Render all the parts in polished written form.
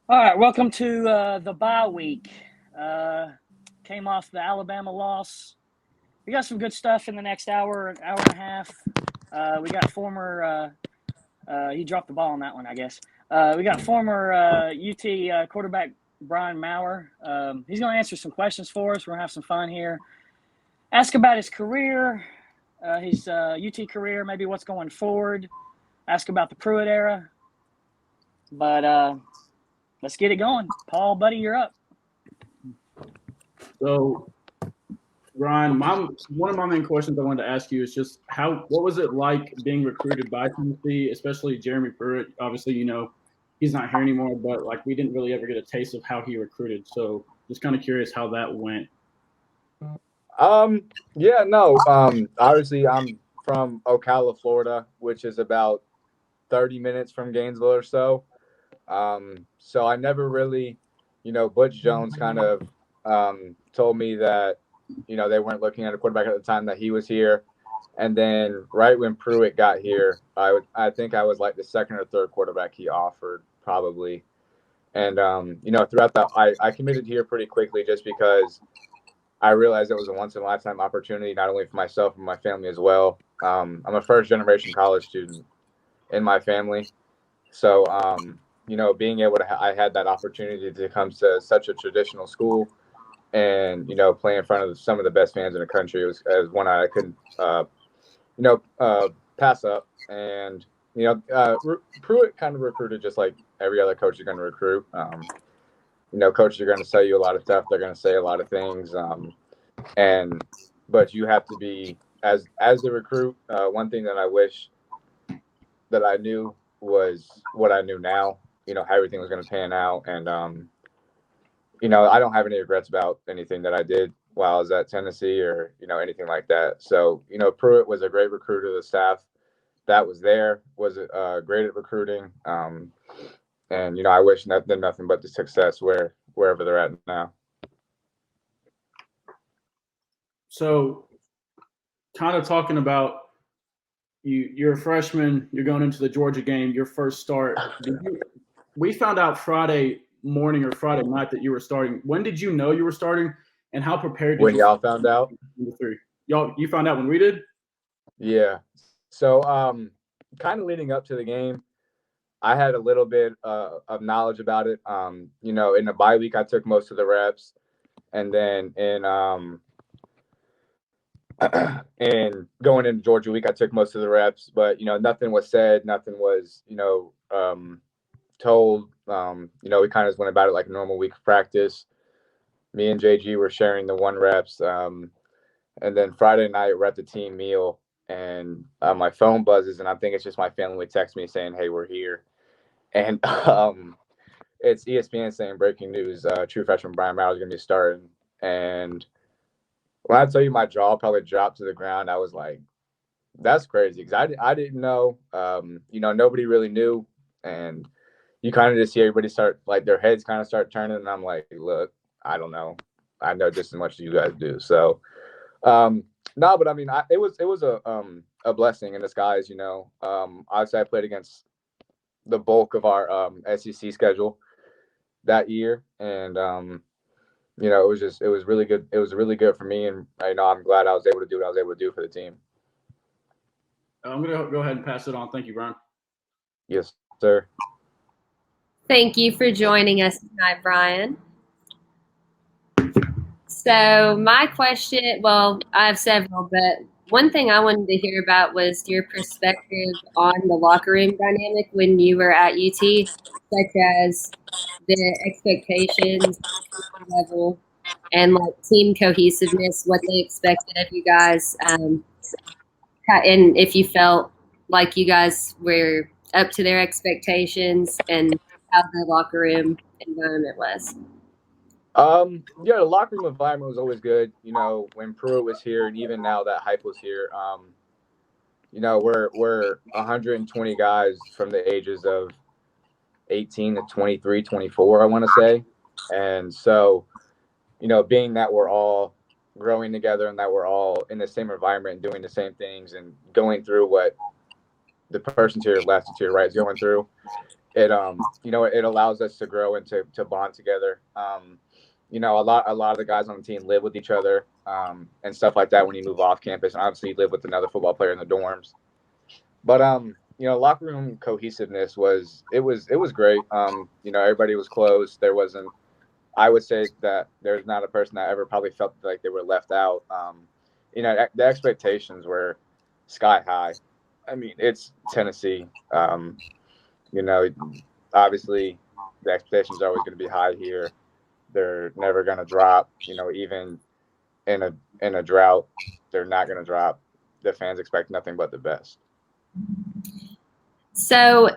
All right, welcome to the bye week. Came off the Alabama loss. We got some good stuff in the next hour and a half. We got former, he dropped the ball on that one, I guess. We got former UT quarterback Brian Maurer. He's going to answer some questions for us. We're going to have some fun here. Ask about his career, his UT career, maybe what's going forward. Ask about the Pruitt era. But let's get it going. Paul, buddy, you're up. So, Ryan, one of my main questions I wanted to ask you is just what was it like being recruited by Tennessee, especially Jeremy Pruitt? Obviously, he's not here anymore, but like we didn't really ever get a taste of how he recruited. So, just kind of curious how that went. Yeah, no. Obviously, I'm from Ocala, Florida, which is about 30 minutes from Gainesville or so. So I never really, Butch Jones kind of told me that, they weren't looking at a quarterback at the time that he was here. And then right when Pruitt got here, I think I was like the second or third quarterback he offered probably. And, throughout that, I committed here pretty quickly just because I realized it was a once in a lifetime opportunity, not only for myself and my family as well. I'm a first generation college student in my family. So, being able to, I had that opportunity to come to such a traditional school and, play in front of some of the best fans in the country. It was one I couldn't, pass up. And, Pruitt kind of recruited just like every other coach you're going to recruit. Coaches are going to tell you a lot of stuff. They're going to say a lot of things. But you have to be, as the recruit, one thing that I wish that I knew was what I knew now, how everything was going to pan out. And, I don't have any regrets about anything that I did while I was at Tennessee or, anything like that. So, Pruitt was a great recruiter. The staff that was there was great at recruiting. And, I wish them nothing but the success wherever they're at now. So, kind of talking about you're a freshman, you're going into the Georgia game, your first start. We found out Friday morning or Friday night that you were starting. When did you know you were starting, and how prepared did when y'all found out? You found out when we did? Yeah. So, kind of leading up to the game, I had a little bit of knowledge about it. In the bye week, I took most of the reps, and then and going into Georgia week, I took most of the reps. But nothing was said, nothing was told. We kind of just went about it like a normal week of practice. Me and JG were sharing the one reps, and then Friday night we're at the team meal, and my phone buzzes, and I think it's just my family text me saying, "Hey, we're here." And it's ESPN saying breaking news: true freshman Brian Maurer is going to be starting. And when I tell you my jaw probably dropped to the ground, I was like, "That's crazy," because I didn't know. Nobody really knew, and you kind of just see everybody start like their heads kind of start turning, and I'm like, "Look, I don't know. I know just as much as you guys do." So, no, but I mean, it was a blessing in disguise. Obviously I played against the bulk of our SEC schedule that year, and it was really good. It was really good for me, and I'm glad I was able to do what I was able to do for the team. I'm gonna go ahead and pass it on. Thank you, Brian. Yes, sir. Thank you for joining us tonight, Brian. So my question, well, I have several, but one thing I wanted to hear about was your perspective on the locker room dynamic when you were at UT, such as the expectations level and like team cohesiveness, what they expected of you guys, and if you felt like you guys were up to their expectations and how the locker room environment was. Yeah, the locker room environment was always good. When Pruitt was here, and even now that Hype was here, we're 120 guys from the ages of 18 to 23, 24, I want to say. And so, being that we're all growing together and that we're all in the same environment and doing the same things and going through what the person to your left and to your right is going through, it allows us to grow and to bond together. A lot of the guys on the team live with each other, and stuff like that when you move off campus, and obviously you live with another football player in the dorms. But locker room cohesiveness was great. Everybody was close. There wasn't. I would say that there's not a person that ever probably felt like they were left out. The expectations were sky high. I mean, it's Tennessee. Obviously the expectations are always going to be high here. They're never going to drop. Even in a drought, they're not going to drop. The fans expect nothing but the best. So,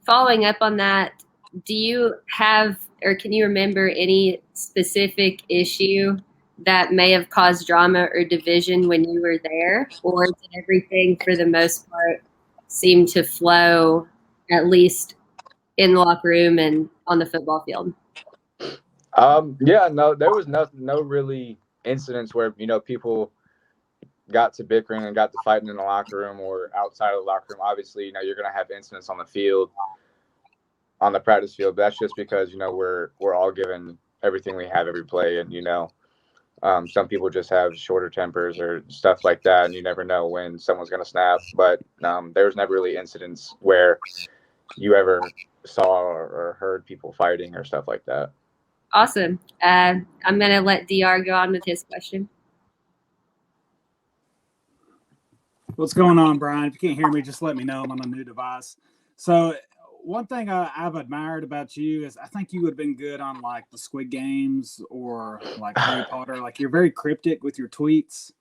following up on that, do you have or can you remember any specific issue that may have caused drama or division when you were there, or did everything for the most part seem to flow, at least in the locker room and on the football field? No, there was no really incidents where people got to bickering and got to fighting in the locker room or outside of the locker room. Obviously, you're going to have incidents on the field, on the practice field. But that's just because we're all given everything we have every play, and some people just have shorter tempers or stuff like that, and you never know when someone's going to snap. But there was never really incidents where you ever saw or heard people fighting or stuff like that. Awesome. I'm going to let DR go on with his question. What's going on, Brian? If you can't hear me, just let me know. I'm on a new device. So one thing I've admired about you is I think you would have been good on like the Squid Games or like Harry Potter. Like you're very cryptic with your tweets.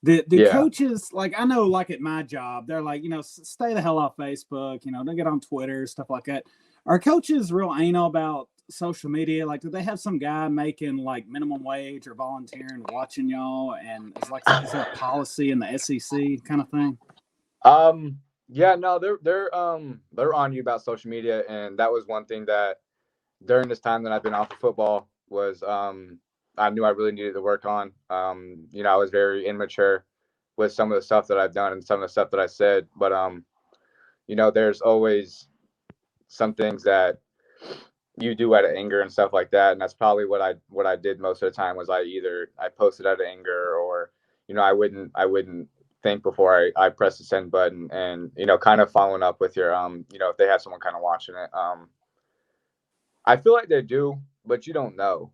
The coaches, like I know like at my job, they're like, stay the hell off Facebook, don't get on Twitter, stuff like that. Are coaches real anal about social media? Like, do they have some guy making like minimum wage or volunteering watching y'all? And is there a policy in the SEC kind of thing? No, they're on you about social media, and that was one thing that during this time that I've been off of football was I knew I really needed to work on. I was very immature with some of the stuff that I've done and some of the stuff that I said, but there's always some things that you do out of anger and stuff like that, and that's probably what I did most of the time was I posted out of anger, or I wouldn't think before I press the send button, and kind of following up with your if they have someone kind of watching it. I feel like they do, but you don't know.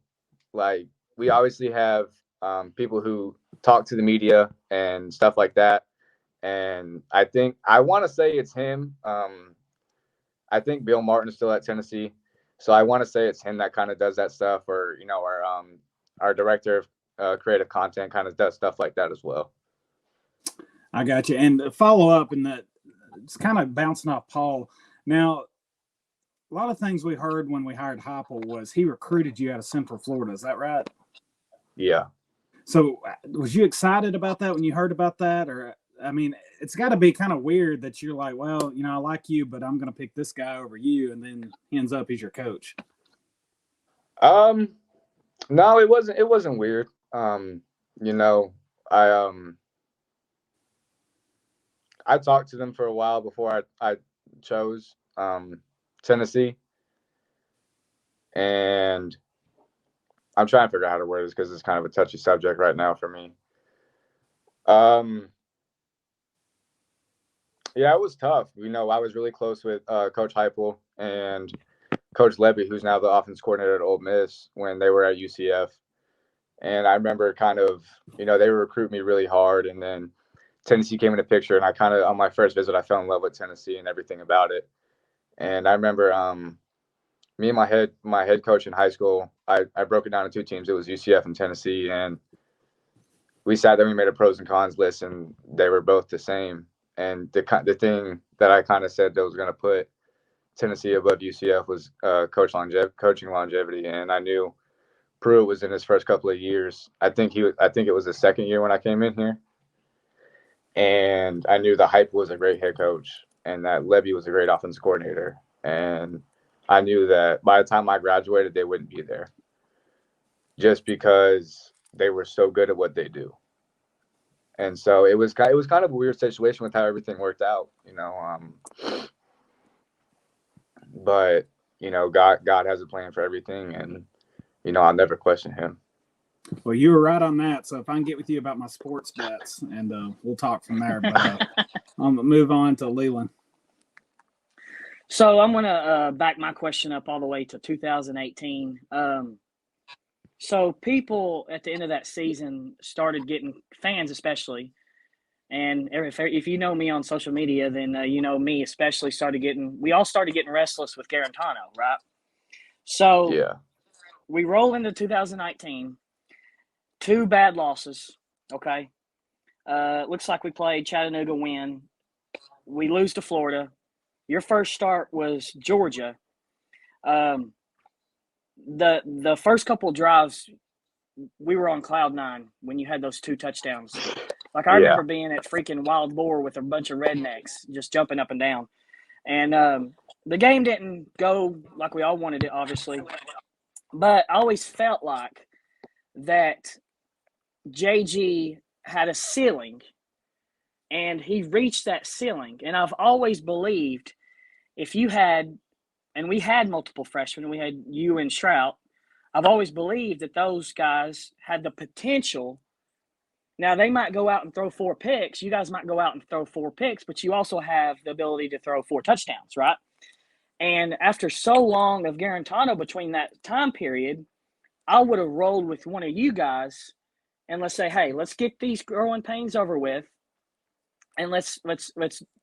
Like we obviously have people who talk to the media and stuff like that, and I want to say it's him. I think Bill Martin's still at Tennessee, so I want to say it's him that kind of does that stuff, or our director of creative content kind of does stuff like that as well. I got you. And follow up, and that it's kind of bouncing off Paul. Now, a lot of things we heard when we hired Heupel was he recruited you out of Central Florida. Is that right? Yeah. So was you excited about that when you heard about that? Or, I mean, it's got to be kind of weird that you're like, well, I like you, but I'm going to pick this guy over you. And then he ends up he's your coach. No, it wasn't weird. I talked to them for a while before I chose Tennessee, and I'm trying to figure out how to word this because it's kind of a touchy subject right now for me. Yeah, it was tough. I was really close with Coach Heupel and Coach Levy, who's now the offense coordinator at Ole Miss, when they were at UCF. And I remember kind of, they were recruiting me really hard, and then Tennessee came in the picture, and I kind of, on my first visit, I fell in love with Tennessee and everything about it. And I remember me and my head coach in high school, I broke it down into two teams. It was UCF and Tennessee, and we sat there, we made a pros and cons list, and they were both the same. And the thing that I kind of said that was going to put Tennessee above UCF was coaching longevity, and I knew Pruitt was in his first couple of years. I think it was the second year when I came in here, and I knew the Heupel was a great head coach, and that Levy was a great offensive coordinator, and I knew that by the time I graduated, they wouldn't be there, just because they were so good at what they do. And so it was kind of a weird situation with how everything worked out, but God has a plan for everything, and I'll never question him. Well, you were right on that. So if I can get with you about my sports bets, and we'll talk from there. But I'm gonna move on to Leland. So I'm gonna back my question up all the way to 2018. So people at the end of that season started getting, fans especially, and if you know me on social media, then me especially we all started getting restless with Garantano, right? So Yeah. we roll into 2019, 2 bad losses. Okay, looks like we played Chattanooga, win. We lose to Florida. Your first start was Georgia. The first couple of drives, we were on cloud 9 when you had those 2 touchdowns. Like, I remember being at freaking Wild Boar with a bunch of rednecks just jumping up and down. And the game didn't go like we all wanted it, obviously. But I always felt like that JG had a ceiling, and he reached that ceiling. And I've always believed if you had, and we had multiple freshmen, we had you and Shrout, I've always believed that those guys had the potential. Now, they might go out and throw 4 picks. You guys might go out and throw 4 picks, but you also have the ability to throw 4 touchdowns, right? And after so long of Garantano between that time period, I would have rolled with one of you guys and let's say, hey, let's get these growing pains over with, and let's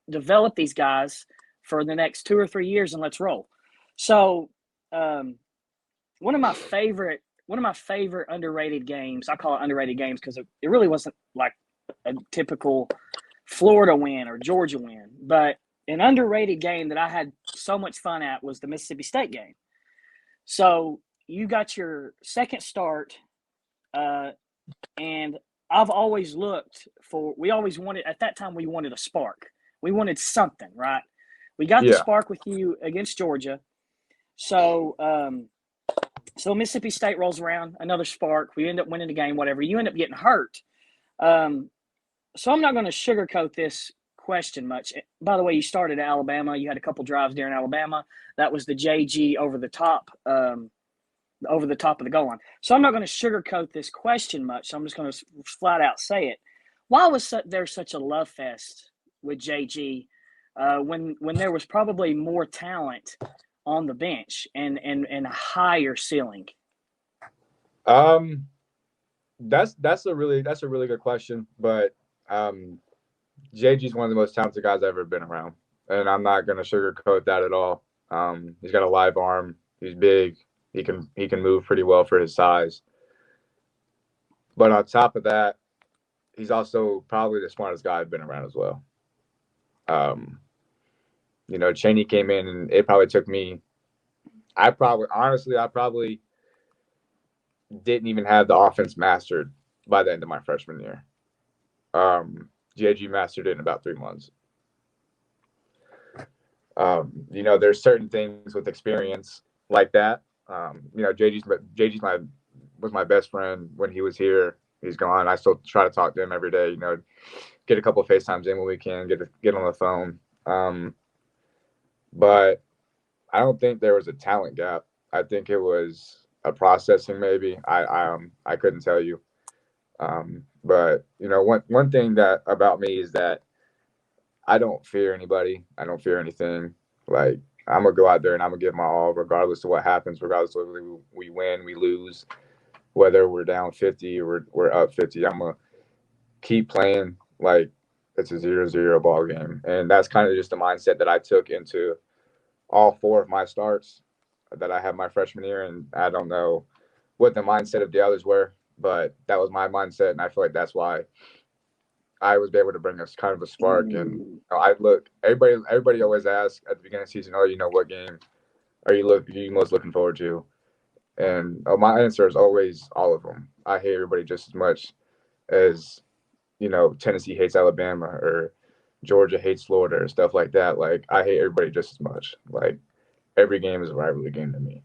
develop these guys for the next 2 or 3 years, and let's roll. So one of my favorite underrated games, I call it underrated games because it really wasn't like a typical Florida win or Georgia win, but an underrated game that I had so much fun at was the Mississippi State game. So you got your second start, and I've always we always wanted, at that time, we wanted a spark. We wanted something, right? We got the spark with you against Georgia. So Mississippi State rolls around, another spark. We end up winning the game, whatever. You end up getting hurt. So I'm not going to sugarcoat this question much. By the way, you started at Alabama. You had a couple drives during Alabama. That was the JG over the top of the goal line. So I'm not going to sugarcoat this question much. So I'm just going to flat out say it. Why was there such a love fest with JG when there was probably more talent on the bench and a higher ceiling? That's a really good question, but JG's one of the most talented guys I've ever been around, and I'm not gonna sugarcoat that at all. He's got a live arm. He's big. He can move pretty well for his size. But on top of that, he's also probably the smartest guy I've been around as well. Cheney came in, and it probably took me. I probably didn't even have the offense mastered by the end of my freshman year. JG mastered it in about 3 months. There's certain things with experience like that. JG's was my best friend when he was here. He's gone. I still try to talk to him every day. Get a couple of FaceTimes in when we can. Get on the phone. But I don't think there was a talent gap. I think it was a processing maybe. I couldn't tell you. But one thing that about me is that I don't fear anybody. I don't fear anything. Like, I'm gonna go out there and I'm gonna give my all, regardless of what happens, regardless of whether we win, we lose, whether we're down 50 or we're up 50. I'm gonna keep playing like it's a 0-0 ball game, and that's kind of just the mindset that I took into all 4 of my starts that I had my freshman year. And I don't know what the mindset of the others were, but that was my mindset, and I feel like that's why I was able to bring us kind of a spark. And everybody always asks at the beginning of the season, what game are you most looking forward to? And my answer is always all of them. I hate everybody just as much as Tennessee hates Alabama or Georgia hates Florida or stuff like that. Like, I hate everybody just as much. Like, every game is a rivalry game to me.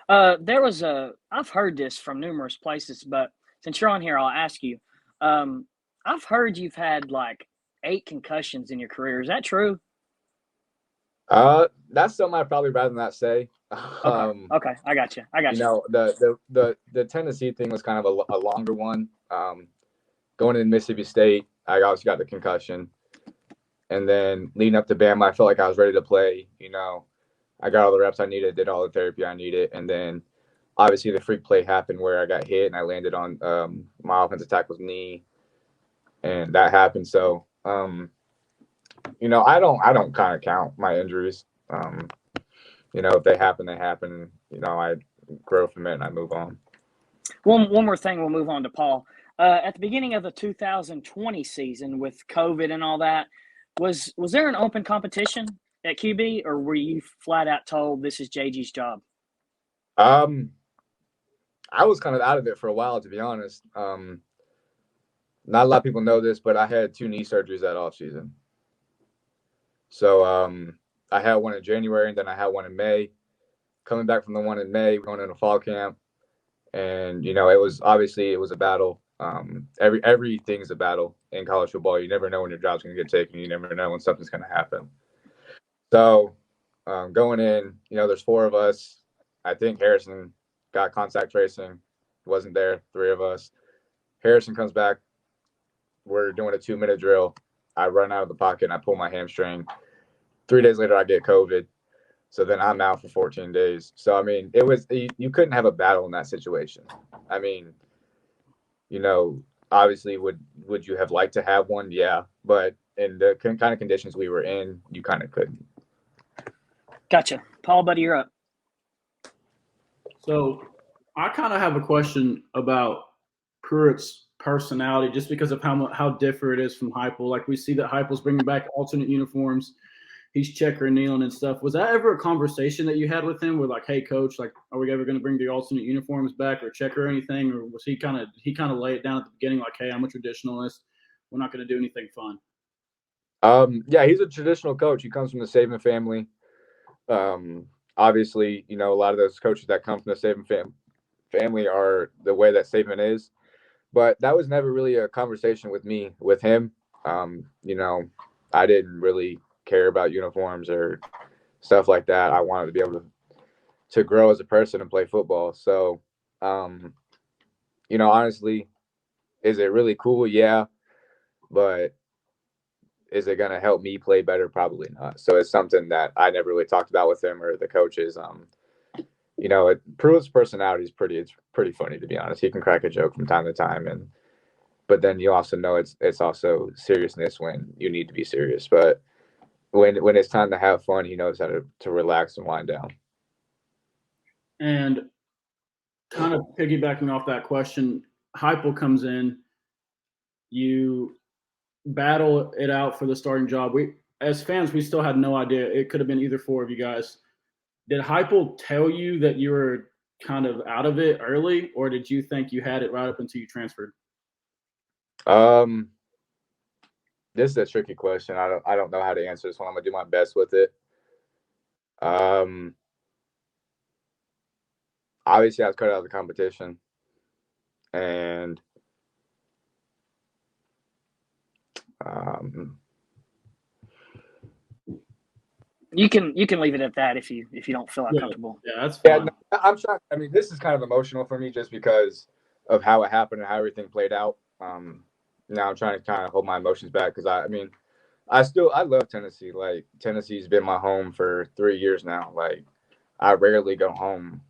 I've heard this from numerous places, but since you're on here, I'll ask you. I've heard you've had like 8 concussions in your career. Is that true? That's something I'd probably rather not say. Okay. I got you. You know, the Tennessee thing was kind of a longer one. Going into Mississippi State, I obviously got the concussion. And then leading up to Bama, I felt like I was ready to play. You know, I got all the reps I needed, did all the therapy I needed. And then obviously the freak play happened where I got hit and I landed on my offensive tackle's knee. And that happened. So, you know, I don't kind of count my injuries. You know, if they happen, they happen. You know, I grow from it and I move on. One more thing, we'll move on to Paul. At the beginning of the 2020 season with COVID and all that, was there an open competition at QB, or were you flat out told this is JG's job? I was kind of out of it for a while, to be honest. Not a lot of people know this, but I had 2 knee surgeries that off season. So I had one in January and then I had one in May. Coming back from the one in May, going into fall camp, and you know, it was a battle. Everything's a battle in college football. You never know when your job's going to get taken. You never know when something's going to happen. So going in, you know, there's 4 of us. I think Harrison got contact tracing. Wasn't there, 3 of us. Harrison comes back. We're doing a 2-minute drill. I run out of the pocket and I pull my hamstring. 3 days later, I get COVID. So then I'm out for 14 days. So, I mean, you couldn't have a battle in that situation. I mean, you know, obviously, would you have liked to have one? Yeah. But in the kind of conditions we were in, you kind of couldn't. Gotcha. Paul, buddy, you're up. So I kind of have a question about Pruitt's personality, just because of how different it is from Heupel. Like, we see that Heupel's bringing back alternate uniforms. He's checker kneeling and stuff. Was that ever a conversation that you had with him? Where like, hey, coach, like, are we ever going to bring the alternate uniforms back or checker or anything? Or was he kind of lay it down at the beginning, like, hey, I'm a traditionalist. We're not going to do anything fun. Yeah, he's a traditional coach. He comes from the Saban family. Obviously, you know, a lot of those coaches that come from the Saban family are the way that Saban is. But that was never really a conversation with him. You know, I didn't really care about uniforms or stuff like that. I wanted to be able to grow as a person and play football. So, you know, honestly, is it really cool? Yeah. But is it going to help me play better? Probably not. So it's something that I never really talked about with him or the coaches. You know, Pruitt's personality is pretty funny, to be honest. He can crack a joke from time to time, but then you also know it's also seriousness when you need to be serious. But when it's time to have fun, he knows how to relax and wind down. And kind of piggybacking off that question, Heupel comes in, you battle it out for the starting job. We, as fans, we still had no idea. It could have been either 4 of you guys. Did Heupel tell you that you were kind of out of it early, or did you think you had it right up until you transferred? This is a tricky question. I don't know how to answer this one. I'm gonna do my best with it. Obviously, I was cut out of the competition, and You can leave it at that if you don't feel comfortable. Yeah, that's fine. No, I'm trying. I mean, this is kind of emotional for me just because of how it happened and how everything played out. Now I'm trying to kind of hold my emotions back because I love Tennessee. Like, Tennessee's been my home for 3 years now. Like, I rarely go home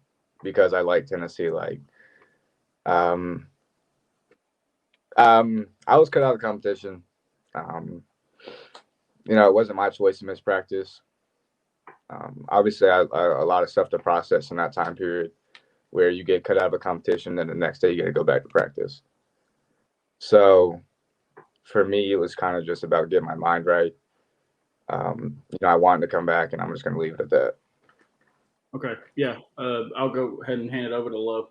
because I like Tennessee. Like, I was cut out of the competition. You know, it wasn't my choice to miss practice. Obviously, a lot of stuff to process in that time period where you get cut out of a competition, then the next day you got to go back to practice. So for me, it was kind of just about getting my mind right. You know, I wanted to come back, and I'm just going to leave it at that. Okay, yeah. I'll go ahead and hand it over to Lo.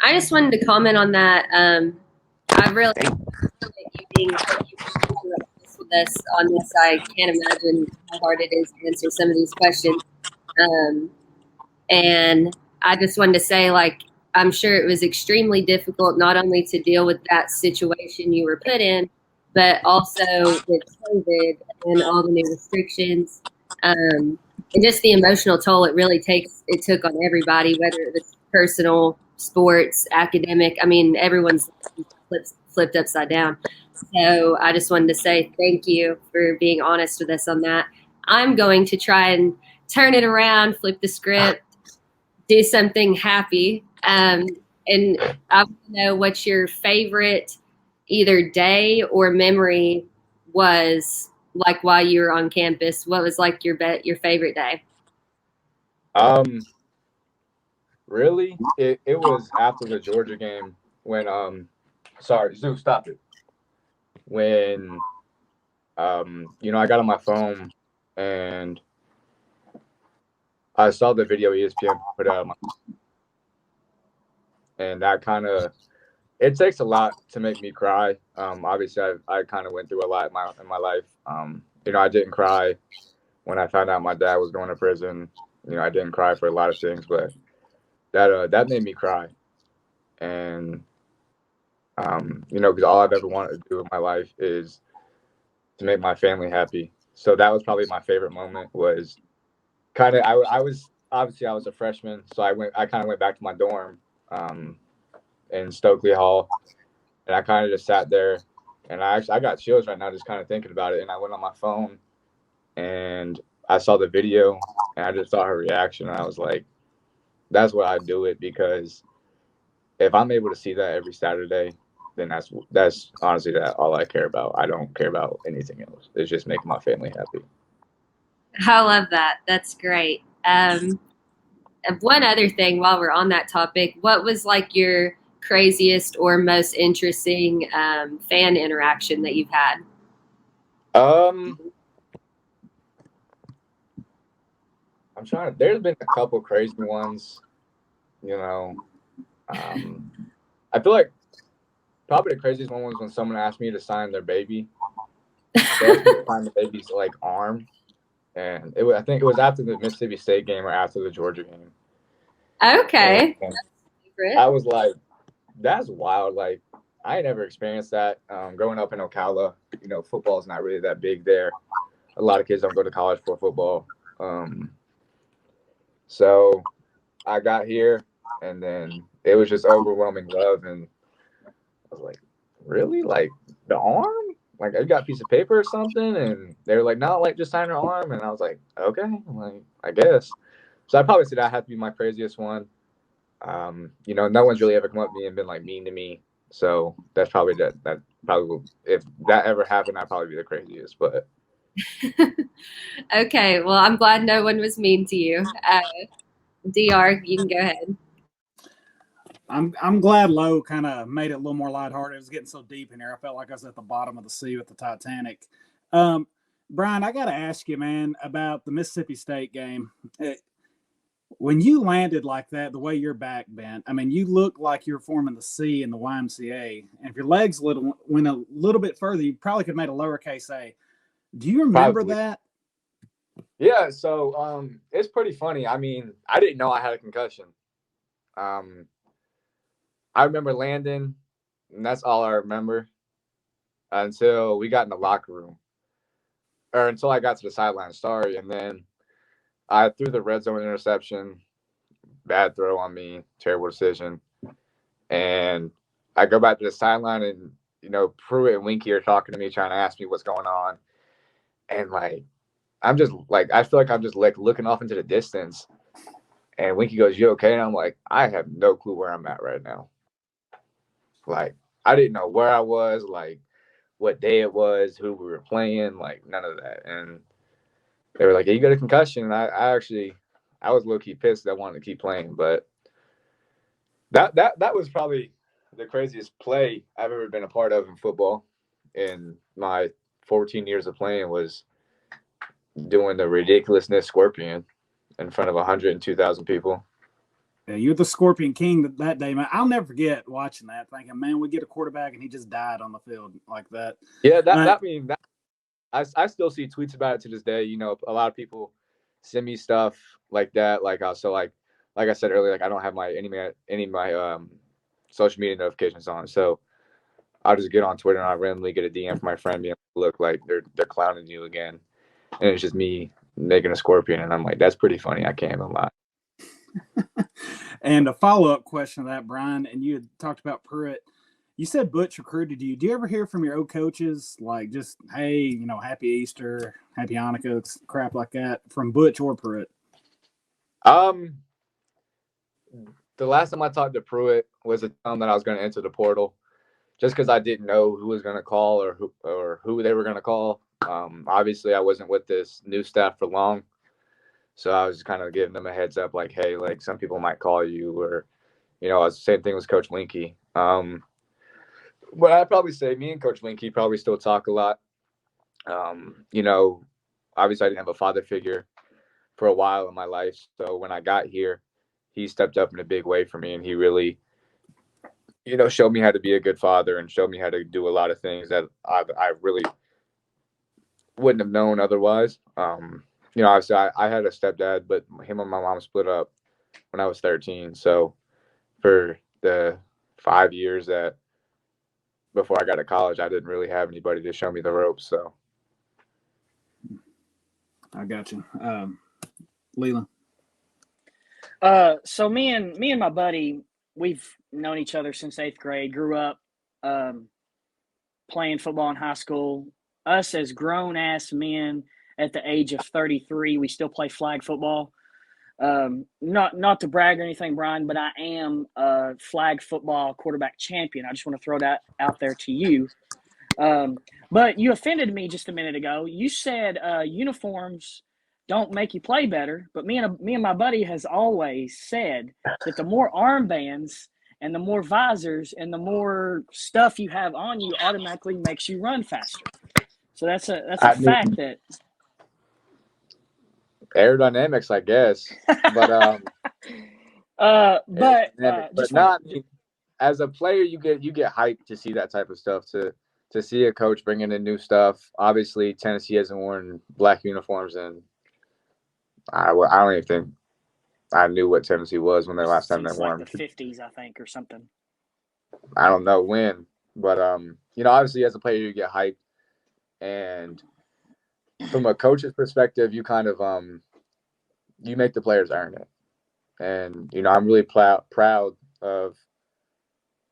I just wanted to comment on that. I really appreciate you being with us on this. I can't imagine how hard it is to answer some of these questions. And I just wanted to say, like, I'm sure it was extremely difficult not only to deal with that situation you were put in, but also with COVID and all the new restrictions. and just the emotional toll it took on everybody, whether it was personal, sports, academic. I mean, everyone's flipped upside down. So I just wanted to say thank you for being honest with us on that. I'm going to try and turn it around, flip the script, do something happy. And I want to know what your favorite either day or memory was like while you were on campus. What was like your favorite day? Really, it was after the Georgia game when sorry, Zeus, stop it. When I got on my phone and I saw the video ESPN put out, and that kind of, it takes a lot to make me cry. Obviously, I kind of went through a lot in my life. I didn't cry when I found out my dad was going to prison. I didn't cry for a lot of things, but that made me cry. And because all I've ever wanted to do in my life is to make my family happy. So that was probably my favorite moment. Was kind of I was a freshman, so I kind of went back to my dorm in Stokely Hall, and I kind of just sat there, and I got chills right now just kind of thinking about it. And I went on my phone, and I saw the video, and I just saw her reaction, and I was like, that's why I do it, because if I'm able to see that every Saturday, then that's honestly all I care about. I don't care about anything else. It's just making my family happy. I love that. That's great. One other thing while we're on that topic, what was like your craziest or most interesting fan interaction that you've had? There's been a couple crazy ones, I feel like probably the craziest one was when someone asked me to sign their baby. They asked me to sign the baby's arm, and I think it was after the Mississippi State game or after the Georgia game. Okay. And I was like, that's wild. Like, I ain't never experienced that. Growing up in Ocala, football is not really that big there. A lot of kids don't go to college for football. So I got here, and then it was just overwhelming love, and I was like, really? Like, the arm? Like, I got a piece of paper or something? And they were like, no, just sign her arm. And I was like, okay, I guess. So I'd probably say that had to be my craziest one. No one's really ever come up to me and been mean to me. So that's probably that probably, if that ever happened, I'd probably be the craziest. But okay, well, I'm glad no one was mean to you. DR, you can go ahead. I'm glad Lowe kind of made it a little more lighthearted. It was getting so deep in here. I felt like I was at the bottom of the sea with the Titanic. Brian, I got to ask you, man, about the Mississippi State game. When you landed like that, the way your back bent, I mean, you look like you're forming the C in the YMCA. And if your legs went a little bit further, you probably could have made a lowercase a. Do you remember that? Yeah, so it's pretty funny. I mean, I didn't know I had a concussion. I remember landing, and that's all I remember until we got in the locker room, or until I got to the sideline. Sorry, and then I threw the red zone interception, bad throw on me, terrible decision, and I go back to the sideline, and Pruitt and Winky are talking to me, trying to ask me what's going on, and I'm just I feel like I'm just looking off into the distance, and Winky goes, "You okay?" And I'm like, I have no clue where I'm at right now. I didn't know where I was, what day it was, who we were playing, none of that. And they were like, "Hey, you got a concussion." And I was low-key pissed that I wanted to keep playing. But that was probably the craziest play I've ever been a part of in football in my 14 years of playing, was doing the ridiculousness scorpion in front of 102,000 people. Yeah, you're the Scorpion King that day, man. I'll never forget watching that, thinking, man, we get a quarterback and he just died on the field like that. Yeah, I still see tweets about it to this day. A lot of people send me stuff like that. Like I said earlier, I don't have any of my social media notifications on, so I'll just get on Twitter and I'll randomly get a DM from my friend being like, "Look, they're clowning you again," and it's just me making a scorpion, and I'm like, that's pretty funny. I can't even lie. And a follow-up question to that, Brian, and you had talked about Pruitt. You said Butch recruited you. Do you ever hear from your old coaches, like just, hey, you know, happy Easter, happy Hanukkah, crap like that, from Butch or Pruitt? The last time I talked to Pruitt was the time that I was going to enter the portal, just because I didn't know who was going to call or who they were going to call. Obviously, I wasn't with this new staff for long, so I was just kind of giving them a heads up, like, hey, like some people might call you, or you know, the same thing with Coach Linke. But I'd probably say me and Coach Linke probably still talk a lot. You know, obviously I didn't have a father figure for a while in my life, so when I got here, he stepped up in a big way for me, and he really, you know, showed me how to be a good father and showed me how to do a lot of things that I really wouldn't have known otherwise. You know, obviously I had a stepdad, but him and my mom split up when I was 13. So for the 5 years that before I got to college, I didn't really have anybody to show me the ropes. So I got you. Leland. So me and my buddy, we've known each other since 8th grade. Grew up playing football in high school. Us as grown ass men at the age of 33, we still play flag football. Not to brag or anything, Brian, but I am a flag football quarterback champion. I just want to throw that out there to you. But you offended me just a minute ago. You said uniforms don't make you play better, but me and my buddy has always said that the more armbands and the more visors and the more stuff you have on you automatically makes you run faster. So that's a fact that aerodynamics, I guess. But but not. I mean, as a player, you get hyped to see that type of stuff. To see a coach bringing in new stuff. Obviously, Tennessee hasn't worn black uniforms, and I don't even think I knew what Tennessee was when the last time they won. Like the 50s, I think, or something. I don't know when, but you know, obviously as a player, you get hyped, and from a coach's perspective, you kind of you make the players earn it. And you know, I'm really proud of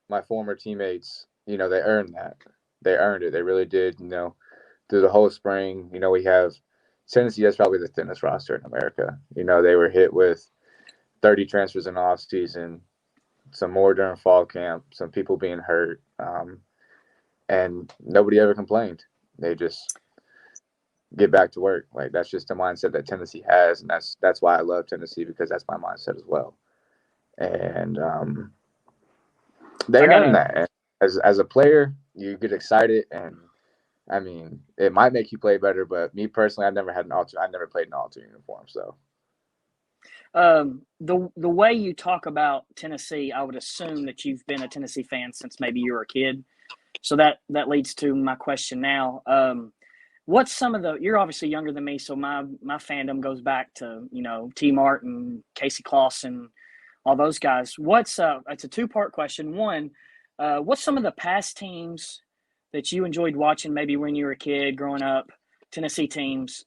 my former teammates. You know, they earned that. They earned it. They really did. You know, through the whole spring. You know, we have Tennessee has probably the thinnest roster in America. You know, they were hit with 30 transfers in the offseason, some more during fall camp, some people being hurt, and nobody ever complained. They just get back to work. Like, that's just the mindset that Tennessee has, and that's why I love Tennessee, because that's my mindset as well. And they earn that. And as a player, you get excited, and I mean, it might make you play better, but me personally, I never played in an alter uniform. So the way you talk about Tennessee, I would assume that you've been a Tennessee fan since maybe you were a kid. So that leads to my question now. What's some of the – you're obviously younger than me, so my fandom goes back to, you know, T. Martin, Casey Clausen, all those guys. It's a two-part question. One, what's some of the past teams that you enjoyed watching maybe when you were a kid growing up, Tennessee teams,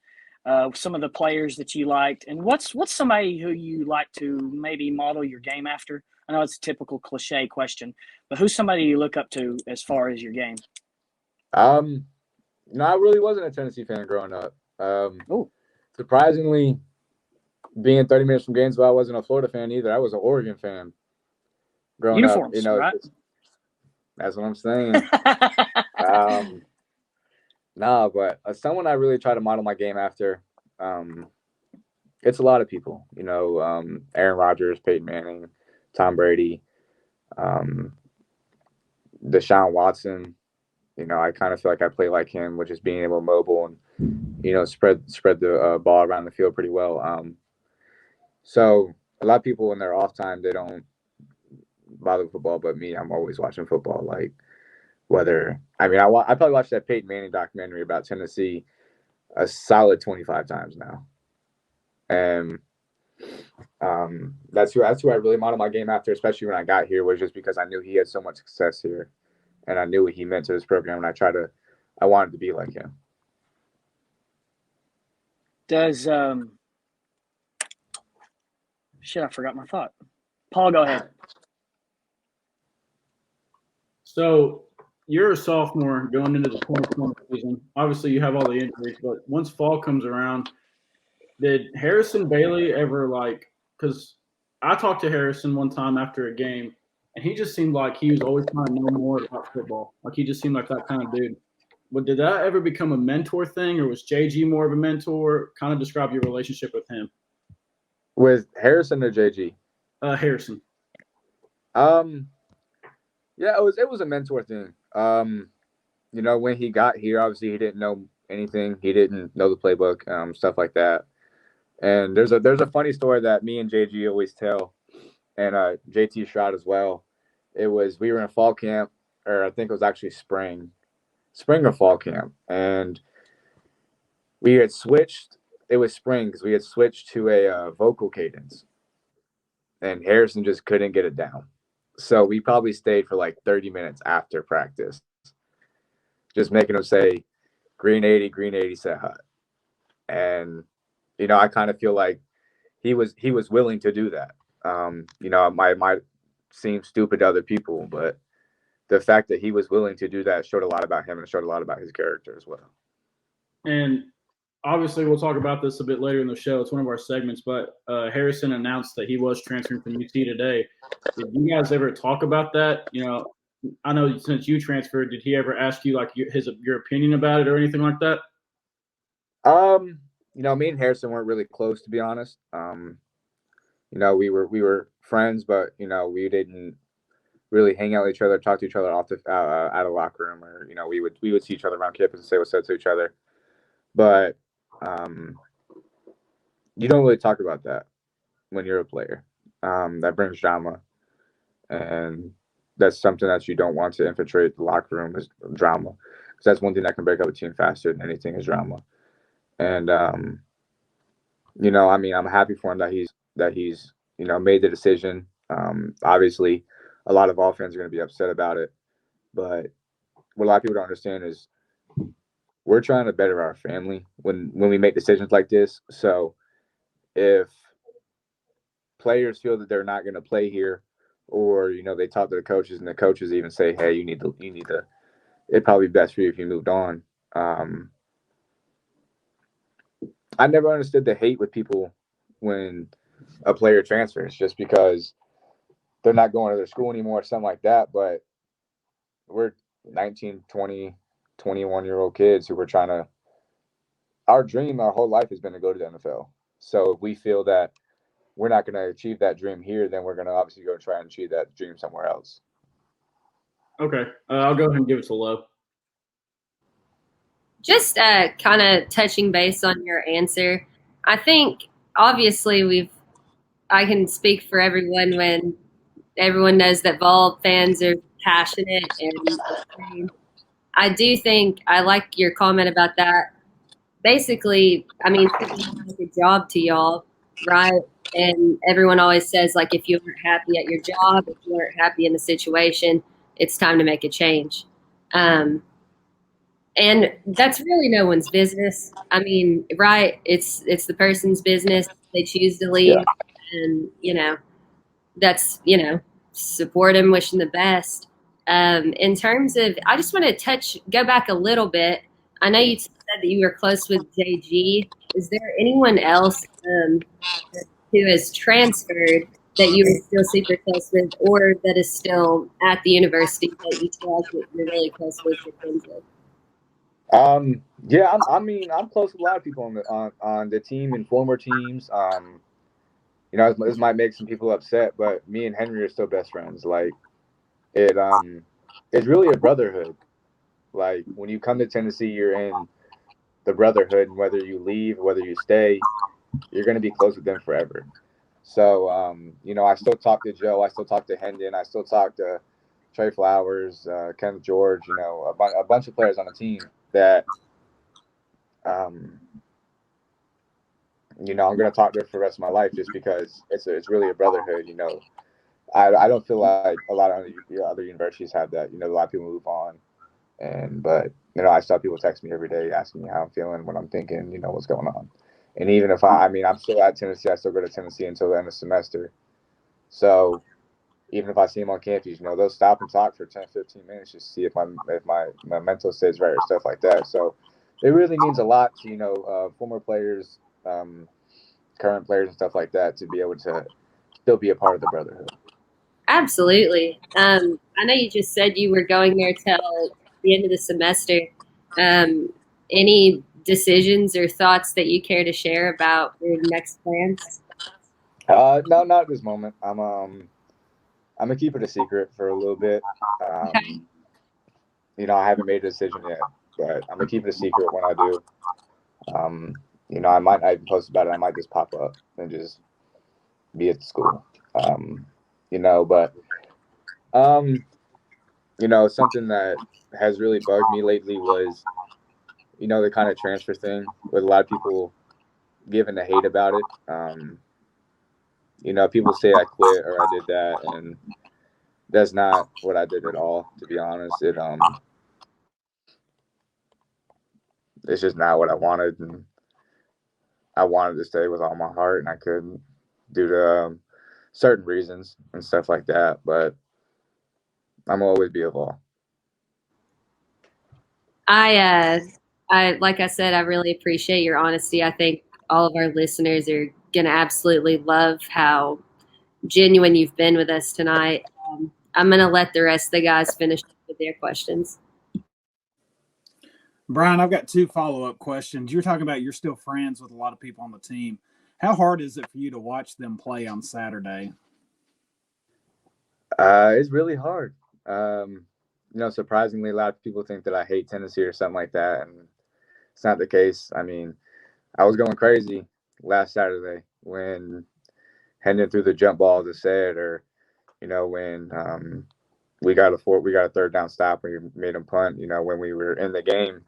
some of the players that you liked, and what's somebody who you like to maybe model your game after? I know it's a typical cliche question, but who's somebody you look up to as far as your game? No, I really wasn't a Tennessee fan growing up. Surprisingly, being 30 minutes from Gainesville, I wasn't a Florida fan either. I was an Oregon fan growing Uniforms, up. You know, right? That's what I'm saying. No, but someone I really try to model my game after, it's a lot of people. You know, Aaron Rodgers, Peyton Manning, Tom Brady, Deshaun Watson. You know, I kind of feel like I play like him, which is being able to mobile and, you know, spread the ball around the field pretty well. So a lot of people in their off time, they don't bother with football, but me, I'm always watching football. Like, I probably watched that Peyton Manning documentary about Tennessee a solid 25 times now. And that's who I really model my game after, especially when I got here, was just because I knew he had so much success here. And I knew what he meant to this program, and I wanted to be like him. Does shit? I forgot my thought. Paul, go ahead. So you're a sophomore going into the 2020 season. Obviously, you have all the injuries, but once fall comes around, did Harrison Bailey ever because I talked to Harrison one time after a game, and he just seemed like he was always trying to know more about football. Like he just seemed like that kind of dude. But did that ever become a mentor thing, or was JG more of a mentor? Kind of describe your relationship with him. With Harrison or JG? Harrison. Yeah, it was a mentor thing. When he got here, obviously he didn't know anything. He didn't know the playbook, stuff like that. And there's a funny story that me and JG always tell, and JT Stroud as well. We were in fall camp, or I think it was actually spring or fall camp, and we had switched. It was spring because we had switched to a vocal cadence, and Harrison just couldn't get it down. So we probably stayed for like 30 minutes after practice, just making him say, green 80, set hut. And, I kind of feel like he was willing to do that. It might seem stupid to other people, but the fact that he was willing to do that showed a lot about him and showed a lot about his character as well. And obviously, we'll talk about this a bit later in the show. It's one of our segments, but Harrison announced that he was transferring from UT today. Did you guys ever talk about that? I know since you transferred, did he ever ask you like your opinion about it or anything like that? Me and Harrison weren't really close, to be honest. We were friends, but we didn't really hang out with each other, talk to each other out of the locker room, or we would see each other around campus and say what's up to each other. But you don't really talk about that when you're a player. That brings drama, and that's something that you don't want to infiltrate the locker room is drama, because that's one thing that can break up a team faster than anything is drama. And I'm happy for him that he's made the decision. Obviously, a lot of Vol fans are going to be upset about it, but what a lot of people don't understand is we're trying to better our family when we make decisions like this. So if players feel that they're not going to play here, or they talk to the coaches and the coaches even say, hey, you need to it'd probably be best for you if you moved on. I never understood the hate with people when a player transfers just because they're not going to their school anymore or something like that. But we're 19, 20, 21-year-old kids who were our dream our whole life has been to go to the NFL. So if we feel that we're not going to achieve that dream here, then we're going to obviously go try and achieve that dream somewhere else. Okay. I'll go ahead and give it to Lo. Just kind of touching base on your answer. I think obviously I can speak for everyone when everyone knows that Vol fans are passionate, and I do think I like your comment about that. Basically, it's like a job to y'all, right? And everyone always says, like, if you aren't happy at your job, if you aren't happy in the situation, it's time to make a change. And that's really no one's business. Right? It's the person's business. They choose to leave, and that's support them, wish them the best. In terms of, I just want to go back a little bit. I know you said that you were close with JG. Is there anyone else who has transferred that you were still super close with, or that is still at the university that you feel like you're really close with your friends with? I'm close with a lot of people on the team and former teams. This might make some people upset, but me and Henry are still best friends. Like it's really a brotherhood. Like when you come to Tennessee, you're in the brotherhood, and whether you leave, whether you stay, you're going to be close with them forever. So, I still talk to Joe. I still talk to Hendon. I still talk to Trey Flowers, Kenneth George, a bunch of players on the team that, I'm going to talk to for the rest of my life just because it's really a brotherhood. I don't feel like a lot of other universities have that. A lot of people move on. But I still have people text me every day asking me how I'm feeling, what I'm thinking, what's going on. And even if I mean, I'm still at Tennessee, I still go to Tennessee until the end of the semester. So even if I see them on campus, they'll stop and talk for 10, 15 minutes just to see if my mental state's right or stuff like that. So it really means a lot to, former players, current players and stuff like that to be able to still be a part of the brotherhood. Absolutely. I know you just said you were going there till the end of the semester. Any decisions or thoughts that you care to share about your next plans? No, not at this moment. I'm gonna keep it a secret for a little bit. I haven't made a decision yet, but I'm gonna keep it a secret when I do. I might not even post about it. I might just pop up and just be at school. Something that has really bugged me lately was, the kind of transfer thing with a lot of people giving the hate about it. People say I quit or I did that, and that's not what I did at all, to be honest. It's just not what I wanted, and I wanted to stay with all my heart, and I couldn't due to certain reasons and stuff like that. But I'm always be a Vol. I like I said, I really appreciate your honesty. I think all of our listeners are gonna absolutely love how genuine you've been with us tonight. I'm gonna let the rest of the guys finish with their questions. Brian, I've got 2 follow-up questions. You're talking about you're still friends with a lot of people on the team. How hard is it for you to watch them play on Saturday? It's really hard. Surprisingly, a lot of people think that I hate Tennessee or something like that, and it's not the case. I mean, I was going crazy last Saturday when heading through the jump ball, as I said, or when we got a third down stop and we made them punt. When we were in the game,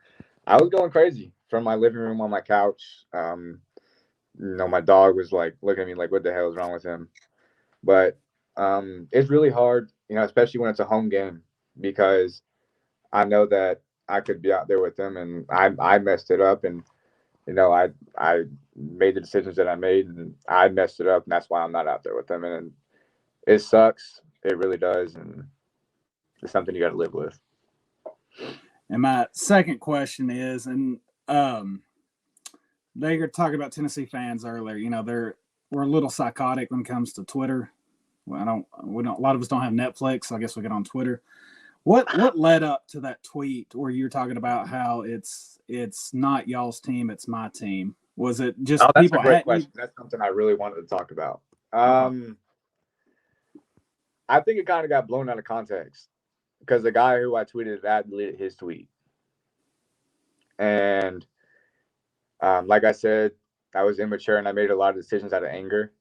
I was going crazy from my living room on my couch. My dog was like looking at me like, "What the hell is wrong with him?" But it's really hard, especially when it's a home game, because I know that I could be out there with them, and I messed it up, and I made the decisions that I made, and I messed it up, and that's why I'm not out there with them, and it sucks. It really does, and it's something you got to live with. And my second question is, and they were talking about Tennessee fans earlier. We're a little psychotic when it comes to Twitter. Well, a lot of us don't have Netflix, so I guess we get on Twitter. What led up to that tweet where you're talking about how it's not y'all's team, it's my team? Was it just that's people? A great question. That's something I really wanted to talk about. I think it kind of got blown out of context because the guy who I tweeted at deleted his tweet, and like I said, I was immature and I made a lot of decisions out of anger,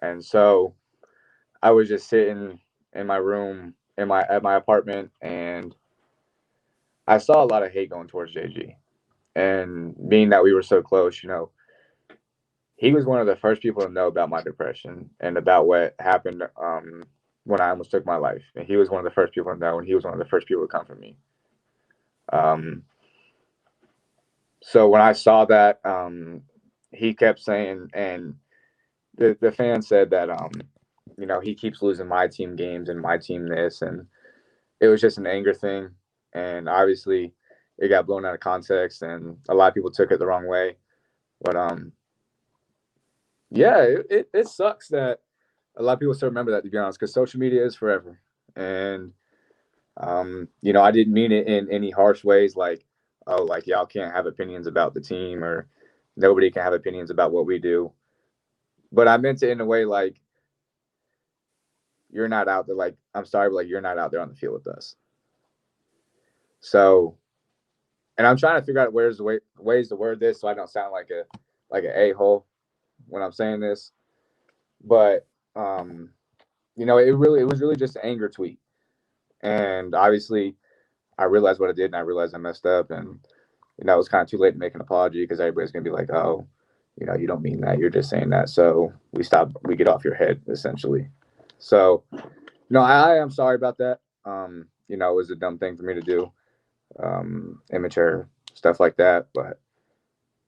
and so I was just sitting in my room at my apartment, and I saw a lot of hate going towards JG. And being that we were so close, he was one of the first people to know about my depression and about what happened when I almost took my life. And he was one of the first people to know, and he was one of the first people to come for me. So when I saw that, he kept saying, and the fan said that, he keeps losing my team games and my team this, and it was just an anger thing. And obviously it got blown out of context and a lot of people took it the wrong way. But yeah, it sucks that a lot of people still remember that, to be honest, because social media is forever. And I didn't mean it in any harsh ways, like, oh, like y'all can't have opinions about the team or nobody can have opinions about what we do. But I meant it in a way like, you're not out there, like, I'm sorry, but like, you're not out there on the field with us. So, and I'm trying to figure out ways to word this so I don't sound like an a-hole when I'm saying this. But it was really just an anger tweet. And obviously I realized what I did, and I realized I messed up, and it was kind of too late to make an apology because everybody's gonna be like, oh, you don't mean that, you're just saying that. So we get off your head, essentially. So I am sorry about that. It was a dumb thing for me to do, immature stuff like that. But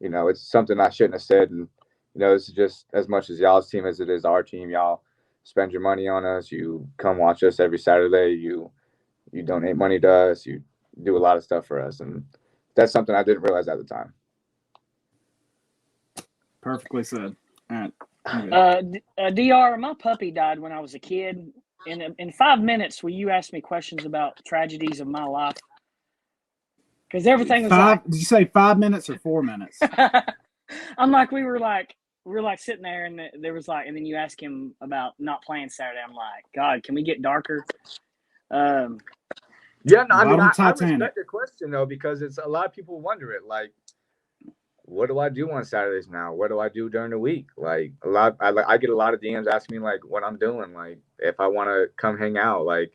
it's something I shouldn't have said. And, this is just as much as y'all's team as it is our team. Y'all spend your money on us. You come watch us every Saturday. You donate money to us. You do a lot of stuff for us. And that's something I didn't realize at the time. Perfectly said. All right. DR, my puppy died when I was a kid. In 5 minutes, will you ask me questions about tragedies of my life? Because everything was Did you say 5 minutes or 4 minutes? I'm like, we were sitting there, and there was and then you ask him about not playing Saturday. I'm like, God, can we get darker? Yeah, no, I respect the question though, because it's a lot of people wonder it. Like, what do I do on Saturdays now? What do I do during the week? Like I get a lot of DMs asking me like what I'm doing, like if I want to come hang out, like,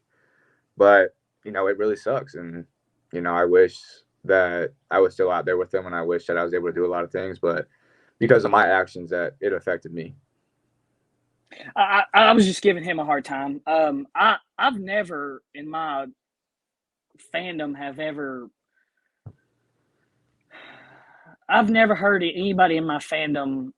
but it really sucks, and I wish that I was still out there with them, and I wish that I was able to do a lot of things, but because of my actions, that it affected me. I was just giving him a hard time. I've never in my fandom I've never heard anybody in my fandom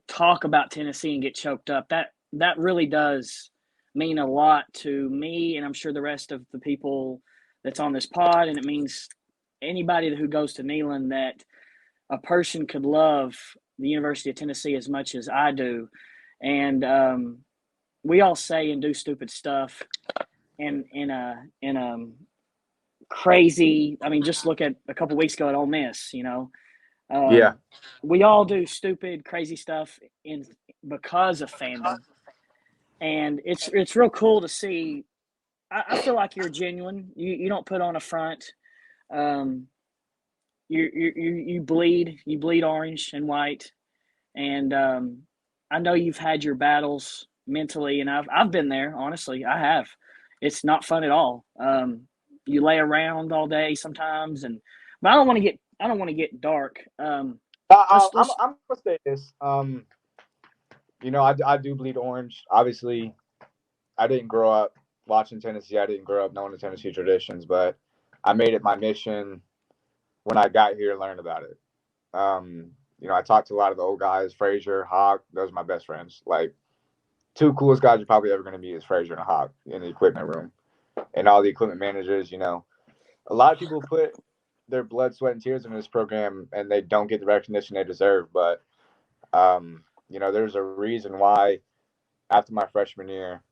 talk about Tennessee and get choked up. That really does mean a lot to me, and I'm sure the rest of the people that's on this pod, and it means anybody who goes to Neyland, that a person could love the University of Tennessee as much as I do. And we all say and do stupid stuff in a crazy, I mean, just look at a couple weeks ago at Ole Miss, Yeah. We all do stupid, crazy stuff because of fandom. And it's real cool to see. I feel like you're genuine. You don't put on a front. You bleed orange and white, and I know you've had your battles mentally, and I've been there. Honestly, I have. It's not fun at all. You lay around all day sometimes, but I don't want to get dark. I'm gonna say this. I do bleed orange. Obviously, I didn't grow up watching Tennessee. I didn't grow up knowing the Tennessee traditions, but I made it my mission when I got here to learn about it. I talked to a lot of the old guys, Frazier, Hawk. Those are my best friends. Like, two coolest guys you're probably ever going to meet is Frazier and Hawk in the equipment room. And all the equipment managers, a lot of people put their blood, sweat, and tears in this program, and they don't get the recognition they deserve. But, there's a reason why after my freshman year,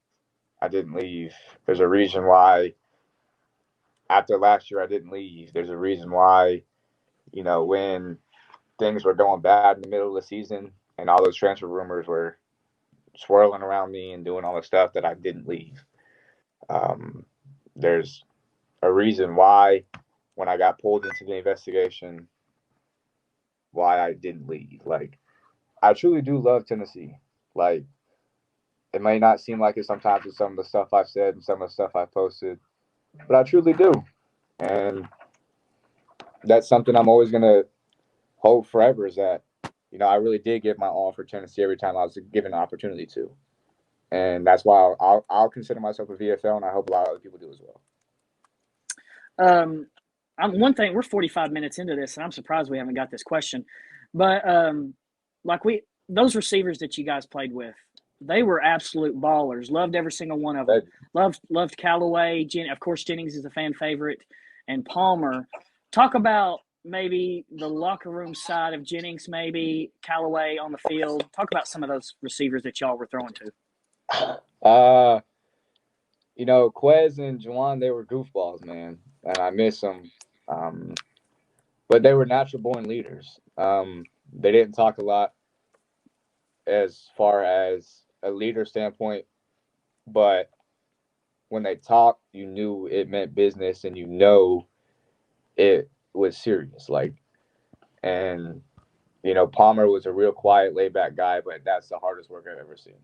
I didn't leave. There's a reason why after last year, I didn't leave. There's a reason why, when things were going bad in the middle of the season and all those transfer rumors were swirling around me and doing all the stuff, that I didn't leave. There's a reason why when I got pulled into the investigation, why I didn't leave. Like, I truly do love Tennessee. Like, it may not seem like it sometimes with some of the stuff I've said and some of the stuff I've posted, but I truly do. And that's something I'm always going to hold forever, is that, I really did give my all for Tennessee every time I was given an opportunity to. And that's why I'll consider myself a VFL, and I hope a lot of other people do as well. One thing, we're 45 minutes into this, and I'm surprised we haven't got this question. But those receivers that you guys played with, they were absolute ballers. Loved every single one of them. Loved Callaway. Of course, Jennings is a fan favorite, and Palmer. Talk about maybe the locker room side of Jennings, maybe Callaway on the field. Talk about some of those receivers that y'all were throwing to. Quez and Juwan, they were goofballs, man, and I miss them. But they were natural born leaders. They didn't talk a lot as far as a leader standpoint, but when they talked, you knew it meant business, and it was serious. Like, and Palmer was a real quiet, laid back guy, but that's the hardest work I've ever seen.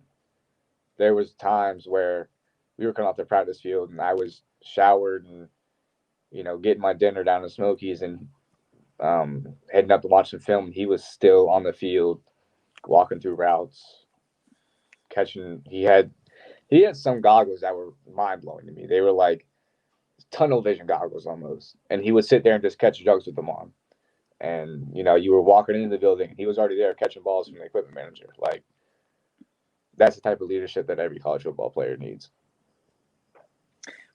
There was times where we were coming off the practice field, and I was showered and getting my dinner down in Smokies and heading up to watch some film. He was still on the field, walking through routes, catching. He had some goggles that were mind blowing to me. They were like tunnel vision goggles almost, and he would sit there and just catch jugs with them on. And, you know, you were walking into the building, and he was already there catching balls from the equipment manager. Like, that's the type of leadership that every college football player needs.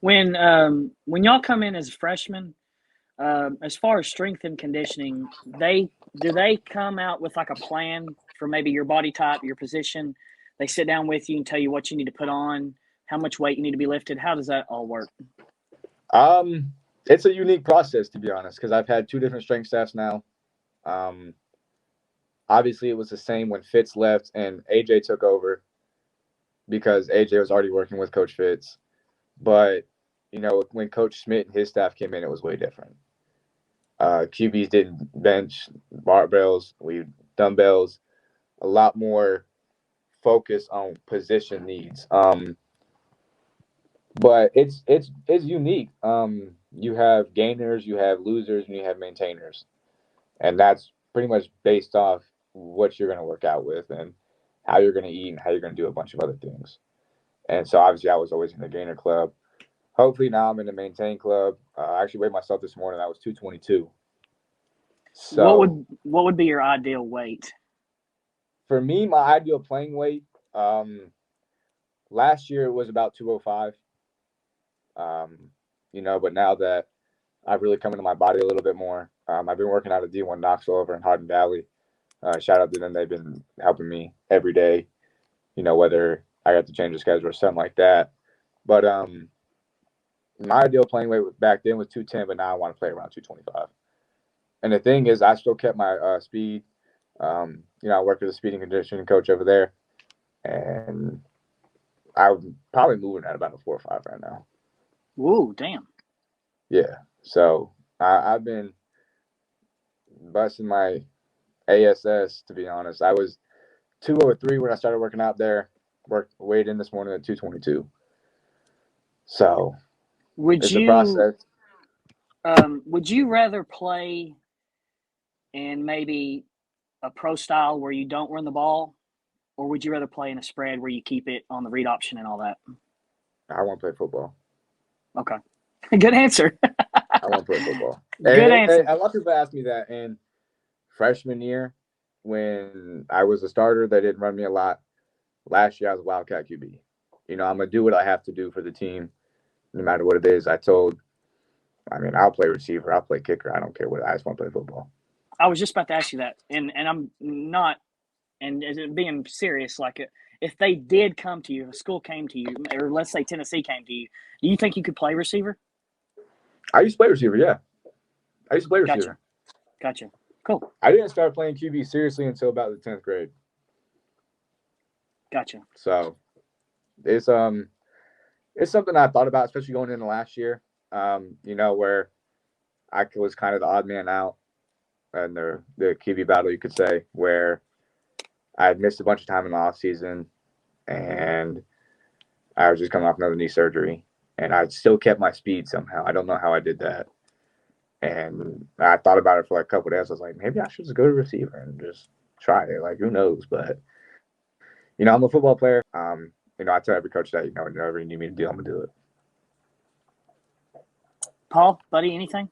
When y'all come in as freshmen, as far as strength and conditioning, do they come out with like a plan for maybe your body type, your position? They sit down with you and tell you what you need to put on, how much weight you need to be lifted. How does that all work? It's a unique process, to be honest, because I've had 2 different strength staffs now. Obviously, it was the same when Fitz left and AJ took over, because AJ was already working with Coach Fitz. But, you know, when Coach Schmidt and his staff came in, it was way different. QBs didn't bench, barbells, dumbbells, a lot more focus on position needs. But it's unique. You have gainers, you have losers, and you have maintainers. And that's pretty much based off what you're going to work out with and how you're going to eat and how you're going to do a bunch of other things. And so obviously I was always in the gainer club. Hopefully now I'm in the maintain club. I actually weighed myself this morning. I was 222. So what would be your ideal weight? For me, my ideal playing weight, last year it was about 205. You know, but now that I've really come into my body a little bit more, I've been working out at D1 Knoxville over in Hardin Valley. Shout out to them. They've been helping me every day, you know, whether I got to change the schedule or something like that. But my ideal playing weight back then was 210, but now I want to play around 225. And the thing is, I still kept my speed. You know, I worked with a speed and conditioning coach over there, and I'm probably moving at about a 4.5 right now. Whoa, damn. Yeah. So I've been busting my ASS, to be honest. I was 203 when I started working out there. Weighed in this morning at 222. So it's a process. Would you rather play in maybe a pro style where you don't run the ball, or would you rather play in a spread where you keep it on the read option and all that? I want to play football. Okay. Good answer. I want to play football. Good answer. And a lot of people ask me that in freshman year when I was a starter. They didn't run me a lot. Last year I was a Wildcat QB. You know, I'm going to do what I have to do for the team, no matter what it is. I'll play receiver. I'll play kicker. I don't care what. I just want to play football. I was just about to ask you that. And I'm not, and being serious, like if they did come to you, if a school came to you, or let's say Tennessee came to you, do you think you could play receiver? I used to play receiver, yeah. I used to play receiver. Gotcha. Cool. I didn't start playing QB seriously until about the 10th grade. Gotcha. So it's something I thought about, especially going into last year. You know, where I was kind of the odd man out in the QB battle, you could say, where I had missed a bunch of time in the off season, and I was just coming off another knee surgery, and I still kept my speed somehow. I don't know how I did that. And I thought about it for like a couple of days. I was like, maybe I should just go to receiver and just try it. Like, who knows? But, you know, I'm a football player. You know, I tell every coach that, you know, whenever you need me to do, I'm going to do it. Paul, buddy, anything?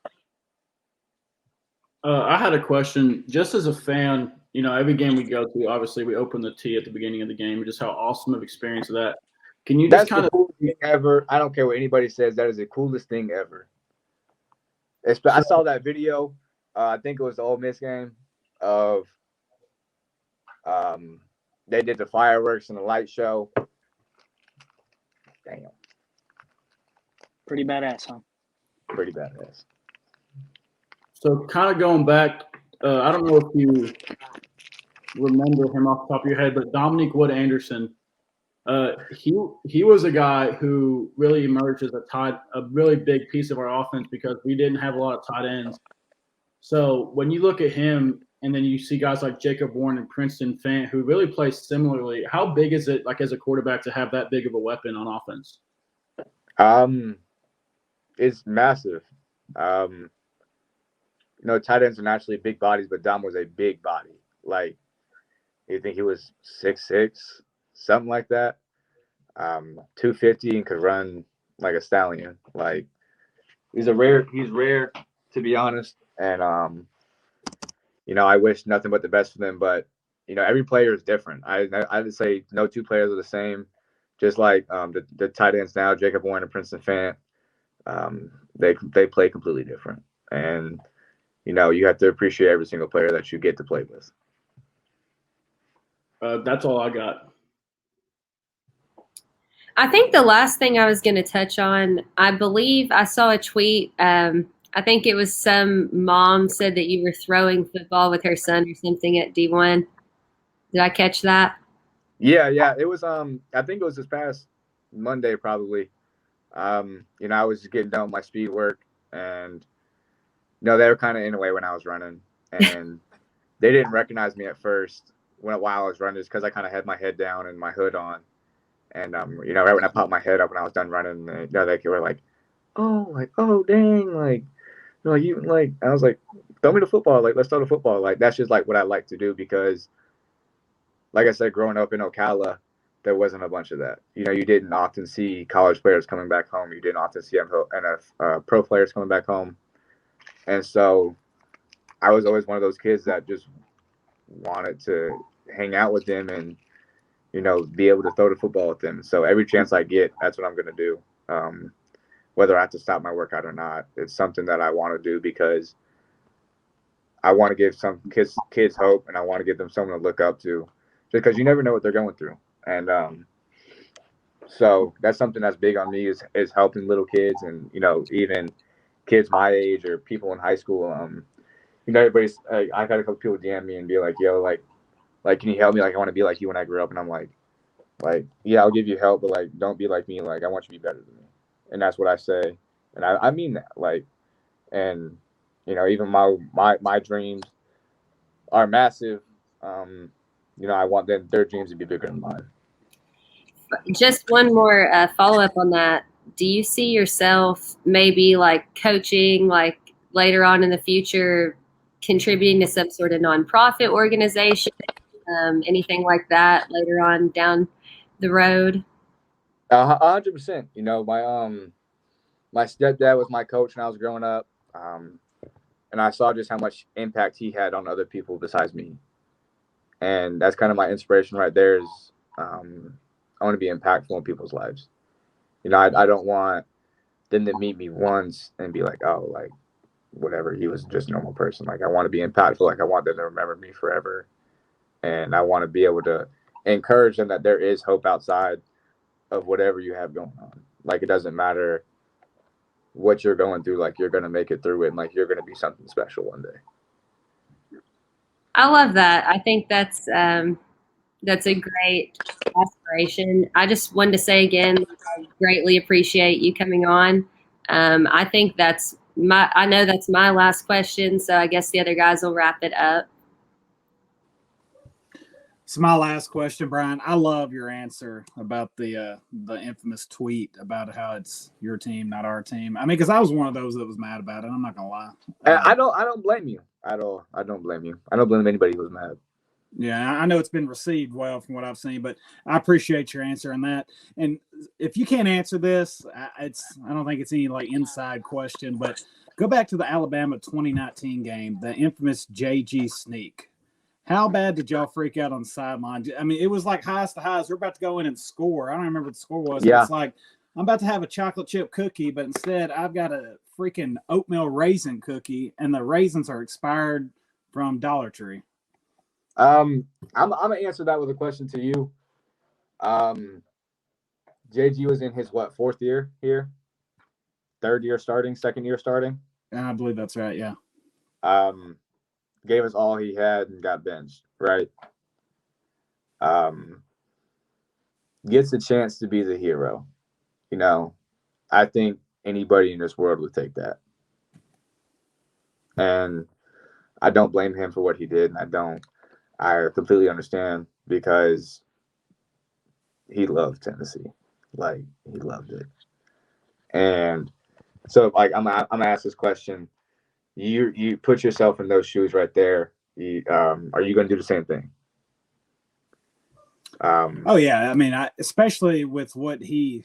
I had a question. Just as a fan, you know, every game we go to, obviously we open the tee at the beginning of the game. Just how awesome of experience of that. Can you just kind of coolest thing ever? I don't care what anybody says. That is the coolest thing ever. I saw that video. I think it was the Ole Miss game of they did the fireworks and the light show. Damn. Pretty badass, huh? Pretty badass. So kind of going back, I don't know if you remember him off the top of your head, but Dominique Wood Anderson, he was a guy who really emerged as a really big piece of our offense because we didn't have a lot of tight ends. So when you look at him and then you see guys like Jacob Warren and Princeton Fant who really play similarly, how big is it, like as a quarterback, to have that big of a weapon on offense? It's massive. You know, tight ends are naturally big bodies, but Dom was a big body. Like, you think he was 6'6", something like that. 250 and could run like a stallion. Like, he's rare, to be honest. And I wish nothing but the best for them, but every player is different. I would say no two players are the same. Just like the tight ends now, Jacob Warren and Princeton Fant, they play completely different, and you have to appreciate every single player that you get to play with. That's all I got. I think the last thing I was going to touch on, I believe I saw a tweet. I think it was some mom said that you were throwing football with her son or something at D1. Did I catch that? Yeah. It was I think it was this past Monday probably. I was just getting done with my speed work, and they were kind of in the way when I was running, and they didn't recognize me at first while I was running, just because I kind of had my head down and my hood on. And right when I popped my head up when I was done running, they were like, oh dang, you I was like, throw me the football, let's throw the football. That's just what I like to do, because like I said, growing up in Ocala, there wasn't a bunch of that. You didn't often see college players coming back home. You didn't often see pro players coming back home. And so I was always one of those kids that just wanted to hang out with them and be able to throw the football with them. So every chance I get, that's what I'm going to do. Whether I have to stop my workout or not, it's something that I want to do, because I want to give some kids hope, and I want to give them someone to look up to, just because you never know what they're going through. And so that's something that's big on me, is helping little kids, and even kids my age or people in high school. Everybody's I got a couple people DM me and be like, yo, can you help me? I want to be like you when I grew up. And I'm like, yeah, I'll give you help, but don't be like me. I want you to be better than me. And that's what I say. And I mean that. And even my dreams are massive. I want their dreams to be bigger than mine. Just one more follow-up on that. Do you see yourself maybe coaching, later on in the future, contributing to some sort of nonprofit organization, anything like that later on down the road? 100%. My stepdad was my coach when I was growing up, and I saw just how much impact he had on other people besides me. And that's kind of my inspiration right there. Is I want to be impactful in people's lives. I don't want them to meet me once and be like, oh, whatever, he was just a normal person. I want to be impactful. I want them to remember me forever. And I want to be able to encourage them that there is hope outside of whatever you have going on. It doesn't matter what you're going through. You're going to make it through it, and you're going to be something special one day. I love that. I think that's a great aspiration. I just wanted to say again, I greatly appreciate you coming on. I think I know that's my last question, so I guess the other guys will wrap it up. It's my last question, Brian. I love your answer about the infamous tweet about how it's your team, not our team. Because I was one of those that was mad about it. I'm not gonna lie. I don't blame you at all. I don't blame you. I don't blame anybody who was mad. Yeah, I know it's been received well from what I've seen, but I appreciate your answer on that. And if you can't answer this, I don't think it's any inside question, but go back to the Alabama 2019 game, the infamous JG sneak. How bad did y'all freak out on the sideline? It was highest to highs. We're about to go in and score. I don't remember what the score was. Yeah. It's I'm about to have a chocolate chip cookie, but instead I've got a freaking oatmeal raisin cookie, and the raisins are expired from Dollar Tree. I'm gonna answer that with a question to you. JG was in his fourth year here, third year starting, second year starting. I believe that's right. Yeah. Gave us all he had and got benched, right? Gets a chance to be the hero. I think anybody in this world would take that. And I don't blame him for what he did. And I completely understand, because he loved Tennessee. He loved it. And so I'm gonna ask this question. You put yourself in those shoes right there. Are you going to do the same thing? Oh yeah, especially with what he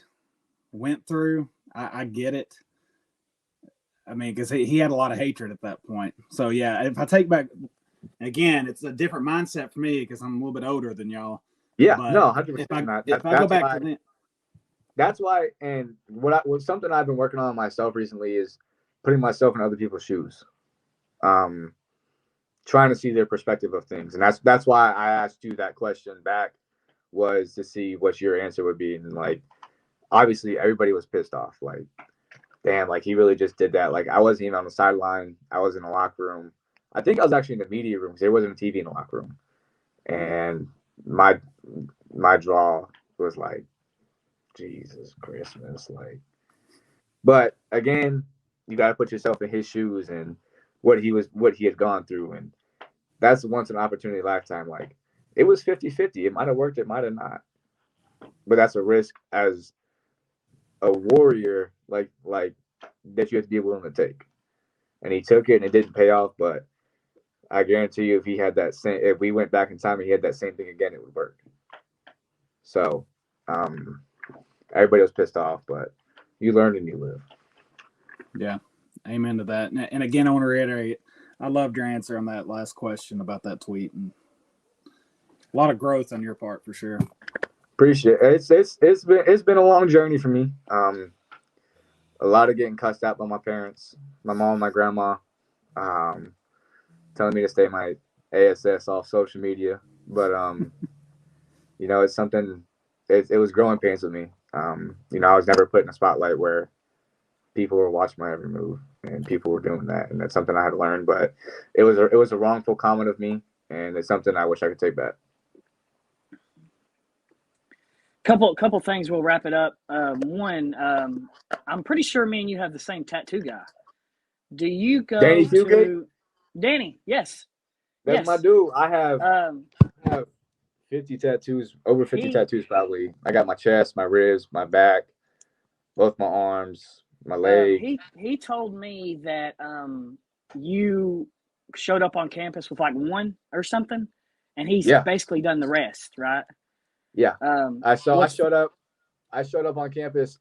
went through, I get it. Because he had a lot of hatred at that point. So yeah, if I take back Again, it's a different mindset for me because I'm a little bit older than y'all. Yeah, But no, 100%. If I go back to that, that's why. And what something I've been working on myself recently is putting myself in other people's shoes, trying to see their perspective of things, and that's why I asked you that question back, was to see what your answer would be. And like, obviously, everybody was pissed off. Like, damn, like he really just did that. Like, I wasn't even on the sideline. I was in the locker room. I think I was actually in the media room because there wasn't a TV in the locker room. And my draw was like, Jesus Christmas. Like, but again, you got to put yourself in his shoes and what he had gone through. And that's once an opportunity lifetime. Like, it was 50-50. It might have worked. It might have not. But that's a risk as a warrior, like that you have to be willing to take. And he took it and it didn't pay off. But I guarantee you, if we went back in time and he had that same thing again, it would work. So, everybody was pissed off, but you learn and you live. Yeah, amen to that. And again, I want to reiterate, I loved your answer on that last question about that tweet, and a lot of growth on your part for sure. Appreciate it. It's been a long journey for me. A lot of getting cussed out by my parents, my mom, and my grandma, telling me to stay my ASS off social media. But you know, it's something. It was growing pains with me. You know, I was never put in a spotlight where people were watching my every move and people were doing that, and that's something I had to learn. But it was a wrongful comment of me, and it's something I wish I could take back. Couple things. We'll wrap it up. One, I'm pretty sure me and you have the same tattoo guy. Do you go Danny to Fugate? Danny? Yes, That's my dude. I have 50 tattoos, over 50 tattoos probably. I got my chest, my ribs, my back, both my arms, my leg. He told me that you showed up on campus with like one or something, and he's basically done the rest, right? Yeah. I showed up on campus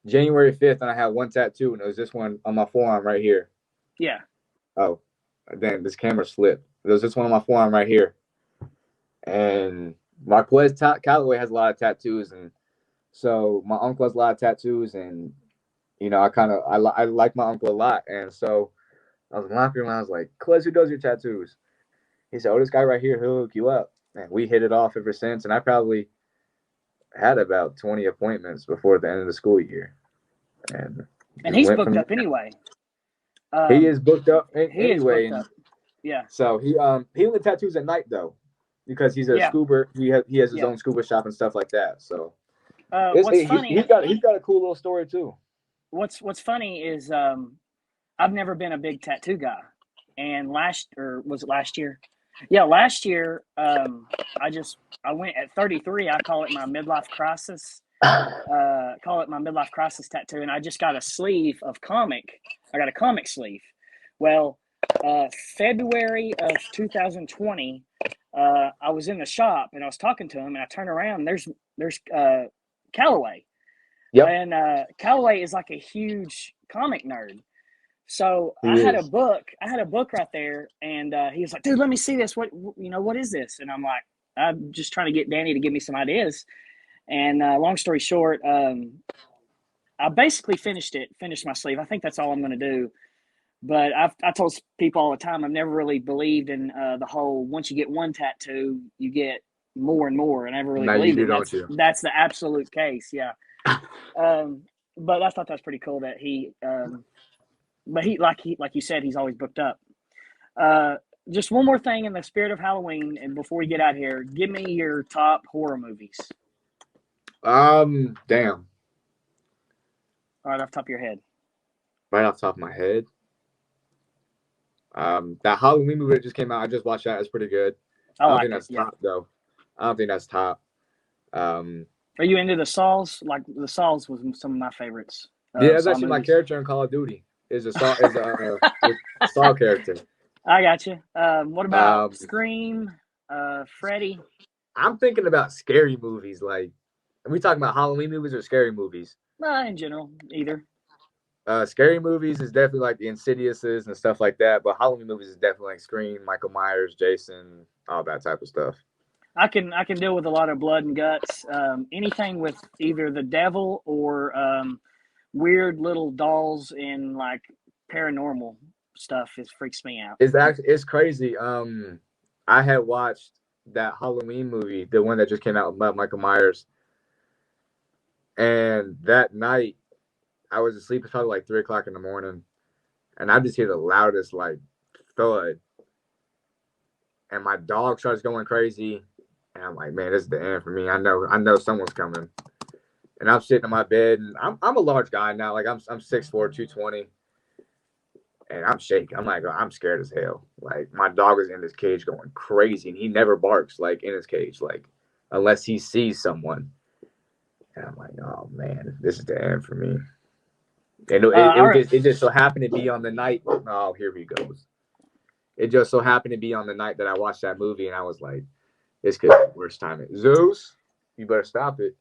January 5th, and I had one tattoo, and it was this one on my forearm right here. Yeah. Oh, then this camera slipped. There was this one on my forearm right here. And Marquez Callaway has a lot of tattoos, and so my uncle has a lot of tattoos, and you know, I like my uncle a lot, and so I was in the locker room, and I was like, "Cuz, who does your tattoos?" He said, "Oh, this guy right here, he'll hook you up," and we hit it off ever since. And I probably had about 20 appointments before the end of the school year, and he's booked up anyway. He is booked up anyway. Is booked up. Yeah. So he only tattoos at night though, because he's a scuba. He has his own scuba shop and stuff like that. So what's funny? He's got a cool little story too. What's funny is I've never been a big tattoo guy, and last year? Yeah, last year I went at 33. I call it my midlife crisis. Call it my midlife crisis tattoo, and I just got a sleeve of comic. I got a comic sleeve. Well, February of 2020, I was in the shop and I was talking to him, and I turn around. And there's Callaway. Yep. And Callaway is like a huge comic nerd. So I had a book right there, and he was like, "Dude, let me see this. What is this?" And I'm like, "I'm just trying to get Danny to give me some ideas." And long story short, I basically finished my sleeve. I think that's all I'm going to do. But I told people all the time, I've never really believed in the whole, once you get one tattoo, you get more and more. And I never really believed it. That's the absolute case. Yeah. But I thought that's pretty cool that he, but like you said, he's always booked up. Just one more thing in the spirit of Halloween, and before we get out here, give me your top horror movies. Damn. Right off the top of your head. Right off the top of my head. That Halloween movie that just came out, I just watched that. It's pretty good. I don't think that's top though. I don't think that's top. Are you into the Saws? Like the Saws was some of my favorites. Yeah, that's actually my character in Call of Duty. Is a Saw character. I got you. What about Scream? Freddy? I'm thinking about scary movies. Like, are we talking about Halloween movies or scary movies? In general, either. Scary movies is definitely like the Insidiouses and stuff like that, but Halloween movies is definitely like Scream, Michael Myers, Jason, all that type of stuff. I can deal with a lot of blood and guts. Anything with either the devil or weird little dolls and like paranormal stuff freaks me out. It's crazy. I had watched that Halloween movie, the one that just came out about Michael Myers, and that night I was asleep. It's probably like 3:00 in the morning, and I just hear the loudest like thud, and my dog starts going crazy, and I'm like, man, this is the end for me. I know someone's coming, and I'm sitting in my bed, and I'm a large guy now, like I'm 6'4", 220. And I'm shaking. I'm like, oh, I'm scared as hell. Like, my dog is in his cage going crazy, and he never barks, like, in his cage, like, unless he sees someone. And I'm like, oh, man, this is the end for me. And it just so happened to be on the night. Oh, here he goes. It just so happened to be on the night that I watched that movie, and I was like, this could be the worst time. Zeus, you better stop it.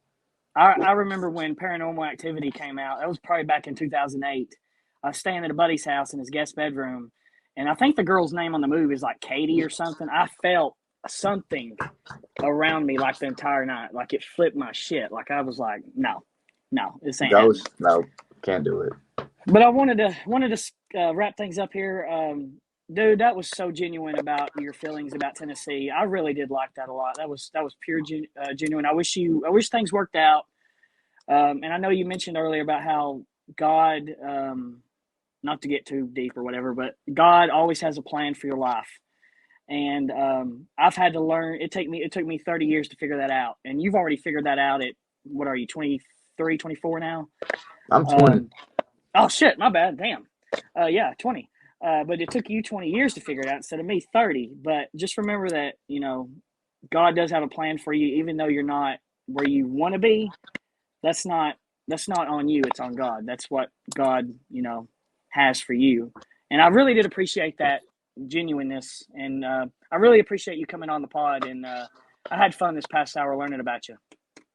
I remember when Paranormal Activity came out. That was probably back in 2008. I was staying at a buddy's house in his guest bedroom, and I think the girl's name on the movie is like Katie or something. I felt something around me like the entire night. Like it flipped my shit. Like I was like, no, this ain't happening. No, can't do it. But I wanted to wrap things up here. Dude, that was so genuine about your feelings about Tennessee. I really did like that a lot. That was pure genuine. I wish things worked out. And I know you mentioned earlier about how God, not to get too deep or whatever, but God always has a plan for your life. And I've had to learn. It took me 30 years to figure that out. And you've already figured that out at, what are you, 23, 24 now? I'm 20. Oh, shit, my bad. Damn. Yeah, 20. But it took you 20 years to figure it out instead of me 30. But just remember that, God does have a plan for you, even though you're not where you want to be. That's not on you. It's on God. That's what God, has for you. And I really did appreciate that genuineness. And I really appreciate you coming on the pod. And I had fun this past hour learning about you.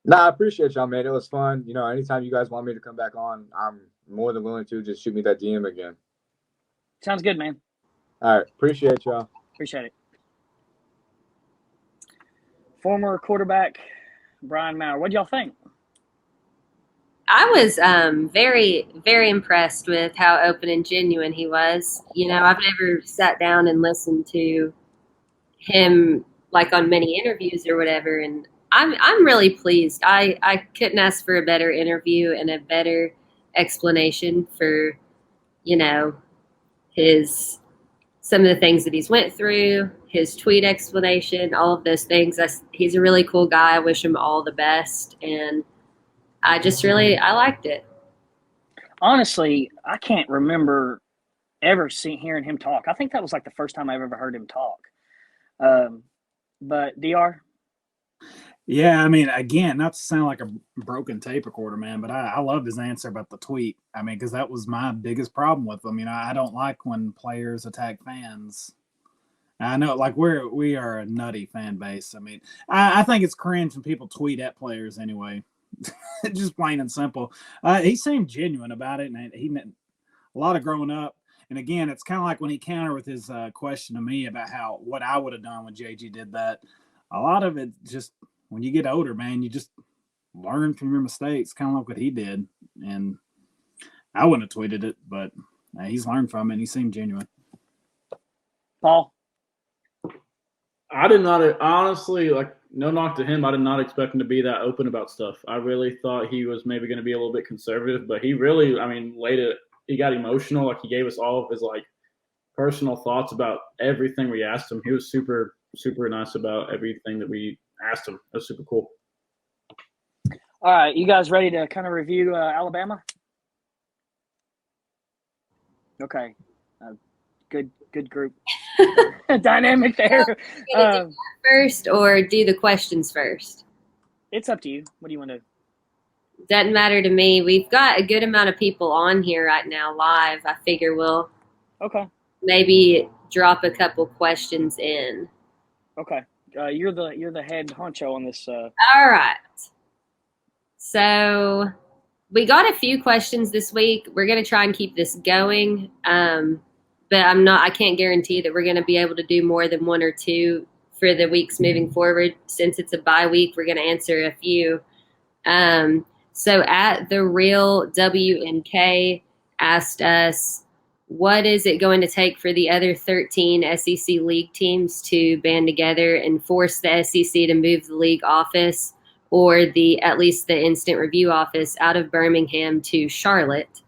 Nah, I appreciate y'all, man. It was fun. Anytime you guys want me to come back on, I'm more than willing to. Just shoot me that DM again. Sounds good, man. All right. Appreciate y'all. Appreciate it. Former quarterback Brian Maurer. What do y'all think? I was very, very impressed with how open and genuine he was. I've never sat down and listened to him like on many interviews or whatever, and I'm really pleased. I couldn't ask for a better interview and a better explanation for, some of the things that he's went through, his tweet explanation, all of those things. He's a really cool guy. I wish him all the best, and I liked it. Honestly, I can't remember ever hearing him talk. I think that was like the first time I've ever heard him talk. But DR? Yeah, I mean, again, not to sound like a broken tape recorder, man, but I loved his answer about the tweet. I mean, because that was my biggest problem with him. I don't like when players attack fans. I know, like, we are a nutty fan base. I mean, I think it's cringe when people tweet at players anyway. Just plain and simple. He seemed genuine about it, and he meant a lot of growing up. And again, it's kind of like when he countered with his question to me about what I would have done when JG did that. A lot of it just, when you get older, man, you just learn from your mistakes, kind of like what he did. And I wouldn't have tweeted it, but he's learned from it, and he seemed genuine. Paul? I did not, honestly, like, no knock to him. I did not expect him to be that open about stuff. I really thought he was maybe going to be a little bit conservative, but he really, he got emotional. Like, he gave us all of his, like, personal thoughts about everything we asked him. He was super, super nice about everything that we asked him. That was super cool. All right, you guys ready to kind of review Alabama? Okay. Good group. Dynamic there. Do that first or do the questions first? It's up to you. What do you want to do? Doesn't matter to me. We've got a good amount of people on here right now live. I figure we'll maybe drop a couple questions in. Okay. You're the head honcho on this. All right. So we got a few questions this week. We're going to try and keep this going. But I can't guarantee that we're going to be able to do more than one or two for the weeks moving forward. Since it's a bye week, we're going to answer a few. So at the real WNK asked us, what is it going to take for the other 13 SEC league teams to band together and force the SEC to move the league office or at least the instant review office out of Birmingham to Charlotte?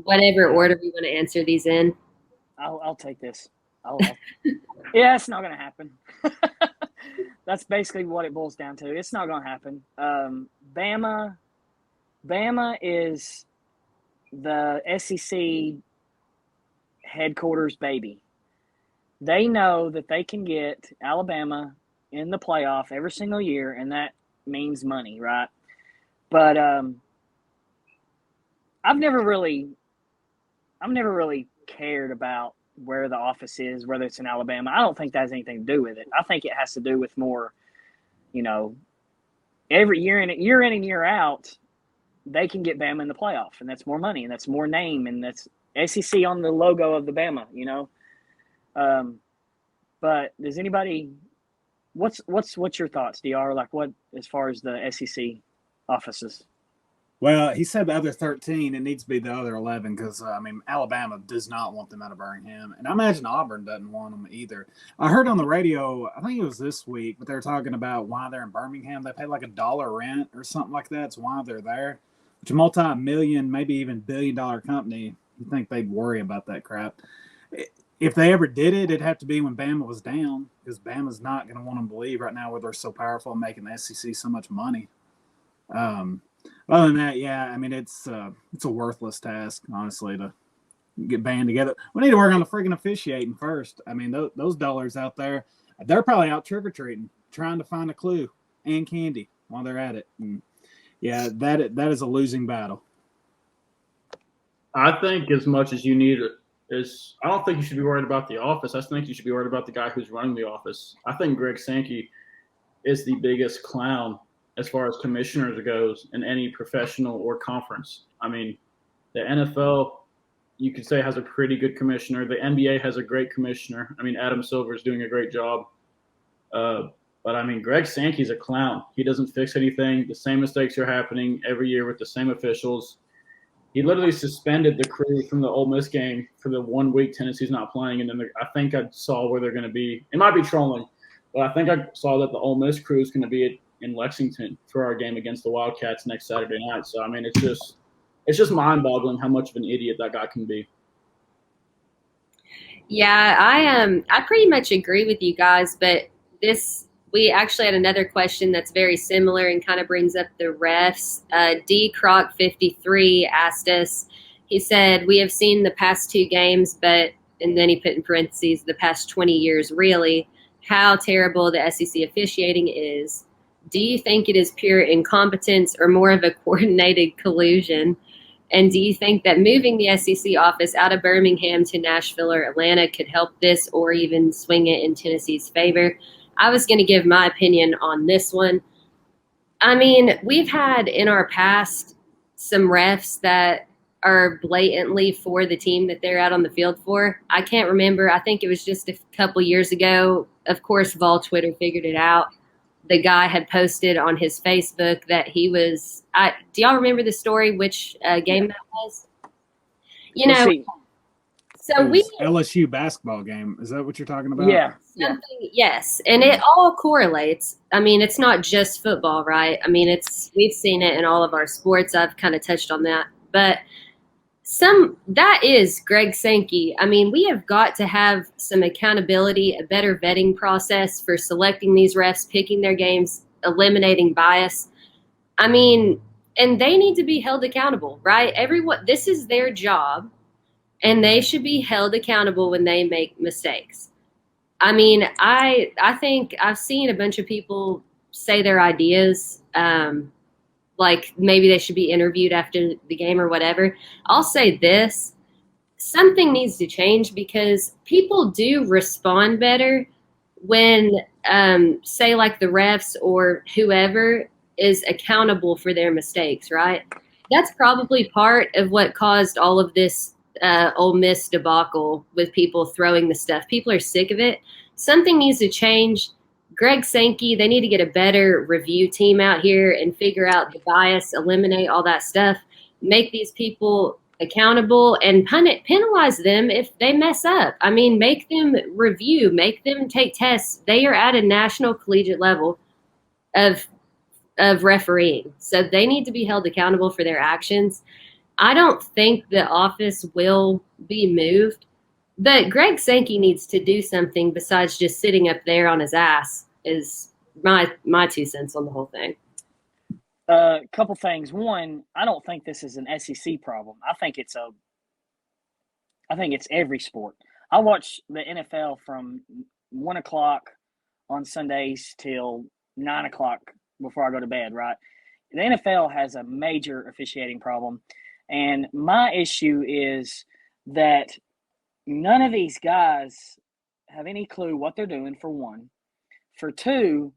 Whatever order we want to answer these in. I'll take this. Yeah, it's not going to happen. That's basically what it boils down to. It's not going to happen. Bama is the SEC headquarters baby. They know that they can get Alabama in the playoff every single year, and that means money, right? But I've never really cared about where the office is, whether it's in Alabama. I don't think that has anything to do with it. I think it has to do with more, every year in and year out, they can get Bama in the playoff, and that's more money, and that's more name, and that's SEC on the logo of the Bama, But does anybody? What's your thoughts, DR? Like, what as far as the SEC offices? Well, he said the other 13. It needs to be the other 11 because, Alabama does not want them out of Birmingham. And I imagine Auburn doesn't want them either. I heard on the radio, I think it was this week, but they were talking about why they're in Birmingham. They pay like $1 rent or something like that. It's why they're there. Which a multi-million, maybe even billion-dollar company, you think they'd worry about that crap. If they ever did it, it'd have to be when Bama was down because Bama's not going to want them to leave right now where they're so powerful and making the SEC so much money. Other than that, yeah, it's a worthless task, honestly, to get band together. We need to work on the freaking officiating first. Those dollars out there, they're probably out trick-or-treating, trying to find a clue and candy while they're at it. And yeah, that is a losing battle. I think as much as you need is, I don't think you should be worried about the office. I think you should be worried about the guy who's running the office. I think Greg Sankey is the biggest clown as far as commissioners goes in any professional or conference. The NFL, you could say, has a pretty good commissioner. The NBA has a great commissioner. Adam Silver is doing a great job. But Greg Sankey's a clown. He doesn't fix anything. The same mistakes are happening every year with the same officials. He literally suspended the crew from the Ole Miss game for the 1 week Tennessee's not playing. And then I think I saw where they're going to be. It might be trolling, but I think I saw that the Ole Miss crew is going to be in Lexington for our game against the Wildcats next Saturday night. So, it's just mind-boggling how much of an idiot that guy can be. Yeah, I pretty much agree with you guys, but we actually had another question that's very similar and kind of brings up the refs. D Croc 53 asked us, he said, we have seen the past 2 games, and then he put in parentheses, the past 20 years, really, how terrible the SEC officiating is. Do you think it is pure incompetence or more of a coordinated collusion? And do you think that moving the SEC office out of Birmingham to Nashville or Atlanta could help this or even swing it in Tennessee's favor? I was going to give my opinion on this one. We've had in our past some refs that are blatantly for the team that they're out on the field for. I can't remember. I think it was just a couple years ago. Of course, Vol Twitter figured it out. The guy had posted on his Facebook that he was do y'all remember the story, which game that was? So LSU basketball game. Is that what you're talking about? Yeah. Yes. And it all correlates. It's not just football, right? We've seen it in all of our sports. I've kind of touched on that. But that is Greg Sankey. We have got to have some accountability, a better vetting process for selecting these refs, picking their games, eliminating bias. And they need to be held accountable, right? This is their job, and they should be held accountable when they make mistakes. I think I've seen a bunch of people say their ideas, like maybe they should be interviewed after the game or whatever. I'll say this, something needs to change because people do respond better when, say like the refs or whoever is accountable for their mistakes, right? That's probably part of what caused all of this Ole Miss debacle with people throwing the stuff. People are sick of it. Something needs to change. Greg Sankey, they need to get a better review team out here and figure out the bias, eliminate all that stuff, make these people accountable, and penalize them if they mess up. I mean, make them review, make them take tests. They are at a national collegiate level of refereeing, so they need to be held accountable for their actions. I don't think the office will be moved, but Greg Sankey needs to do something besides just sitting up there on his ass, is my 2 cents on the whole thing. Couple things. One, I don't think this is an SEC problem. I think it's every sport. I watch the NFL from 1 o'clock on Sundays till 9 o'clock before I go to bed, right? The NFL has a major officiating problem. And my issue is that none of these guys have any clue what they're doing, for one. For two,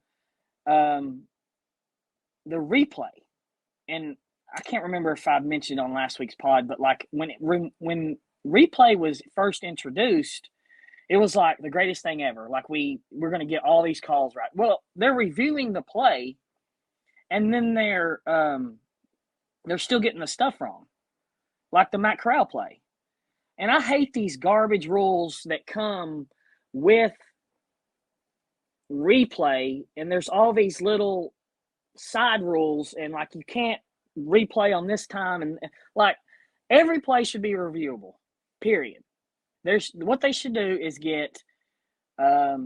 the replay. And I can't remember if I mentioned on last week's pod, but like when replay was first introduced, it was like the greatest thing ever. Like we're going to get all these calls right. Well, they're reviewing the play, and then they're still getting the stuff wrong, like the Matt Corral play. And I hate these garbage rules that come with replay, and there's all these little side rules, and like you can't replay on this time, and like every play should be reviewable, period. What they should do is get a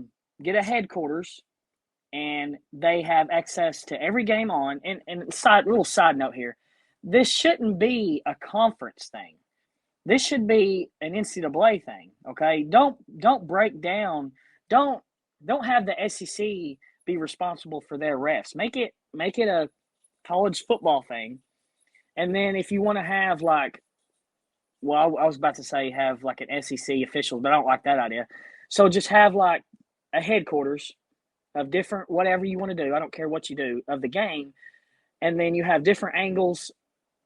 headquarters, and they have access to every game on. And little side note here, this shouldn't be a conference thing. This should be an NCAA thing. Okay, don't break down. Don't have the SEC be responsible for their refs. Make it a college football thing. And then if you want to have like, well, I was about to say have like an SEC official, but I don't like that idea. So just have like a headquarters of different, whatever you want to do. I don't care what you do of the game. And then you have different angles,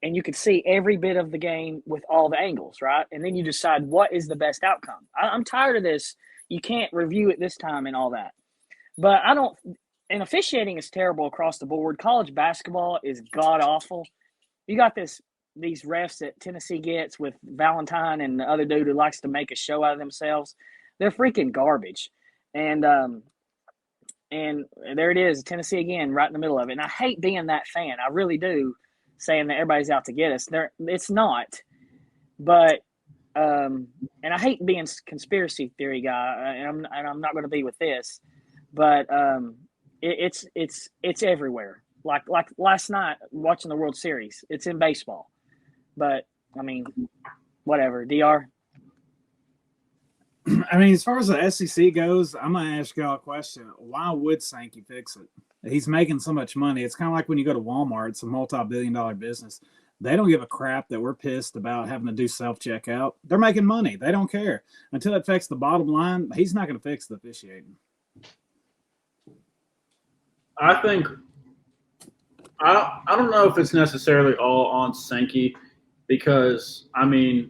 and you can see every bit of the game with all the angles, right? And then you decide what is the best outcome. I'm tired of this. You can't review it this time and all that. But and officiating is terrible across the board. College basketball is god-awful. You got these refs that Tennessee gets with Valentine and the other dude who likes to make a show out of themselves. They're freaking garbage. And there it is, Tennessee again, right in the middle of it. And I hate being that fan. I really do, saying that everybody's out to get us. It's not. But and I hate being conspiracy theory guy, and I'm not going to be with this. But it's everywhere. Like last night watching the World Series, it's in baseball. But I mean, whatever. DR. I mean, as far as the SEC goes, I'm gonna ask y'all a question. Why would Sankey fix it? He's making so much money. It's kind of like when you go to Walmart, it's a multi-billion-dollar business. They don't give a crap that we're pissed about having to do self-checkout. They're making money. They don't care. Until it affects the bottom line, he's not going to fix the officiating. I think I don't know if it's necessarily all on Sankey, because I mean,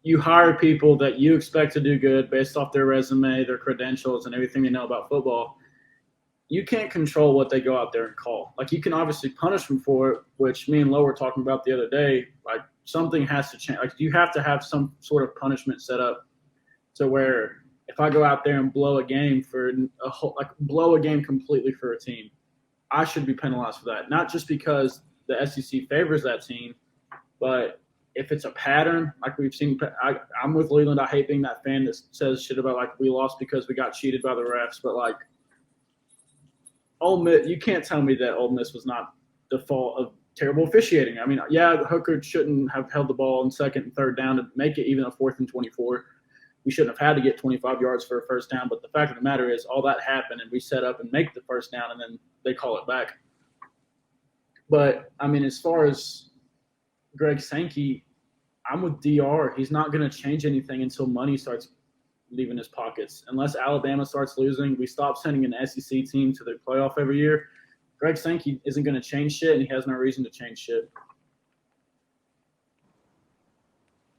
you hire people that you expect to do good based off their resume, their credentials, and everything they know about football. You can't control what they go out there and call. Like, you can obviously punish them for it, which me and Lo were talking about the other day. Like, something has to change. Like, you have to have some sort of punishment set up to where if I go out there and blow a game blow a game completely for a team, I should be penalized for that. Not just because the SEC favors that team, but if it's a pattern, like we've seen. I'm with Leland. I hate being that fan that says shit about, like, we lost because we got cheated by the refs. But, like, Ole Miss, you can't tell me that Ole Miss was not the fault of terrible officiating. I mean, yeah, Hooker shouldn't have held the ball in second and third down to make it even a 4th and 24. We shouldn't have had to get 25 yards for a first down. But the fact of the matter is, all that happened, and we set up and make the first down, and then they call it back. But, I mean, as far as Greg Sankey, I'm with DR. He's not going to change anything until money starts leaving his pockets. Unless Alabama starts losing, we stop sending an SEC team to the playoff every year. Greg Sankey isn't going to change shit, and he has no reason to change shit.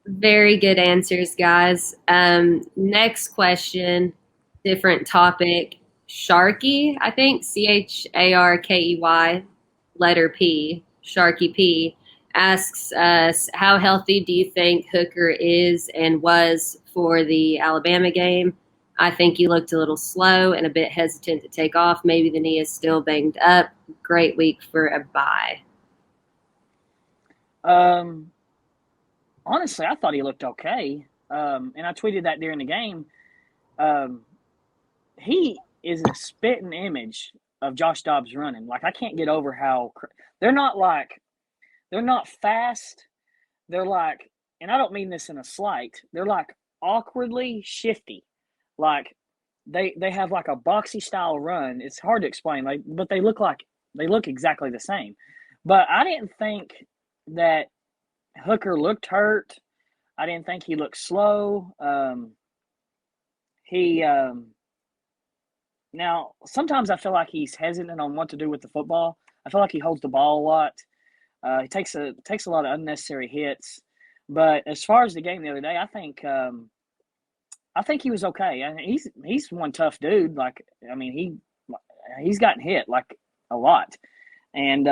Very good answers, guys. Next question, different topic. Sharky, I think, Charkey, letter P, Sharky P, asks us, how healthy do you think Hooker is and was for the Alabama game? I think he looked a little slow and a bit hesitant to take off. Maybe the knee is still banged up. Great week for a bye. Honestly, I thought he looked okay. And I tweeted that during the game. He is a spitting image of Josh Dobbs running. Like, I can't get over how they're not fast. They're like, and I don't mean this in a slight, they're like awkwardly shifty. Like they have like a boxy style run. It's hard to explain, but they look exactly the same. But I didn't think that Hooker looked hurt. I didn't think he looked slow. Now sometimes I feel like he's hesitant on what to do with the football. I feel like he holds the ball a lot. He takes a lot of unnecessary hits. But as far as the game the other day, I think he was okay. I mean, he's one tough dude. Like, I mean, he's gotten hit like a lot, and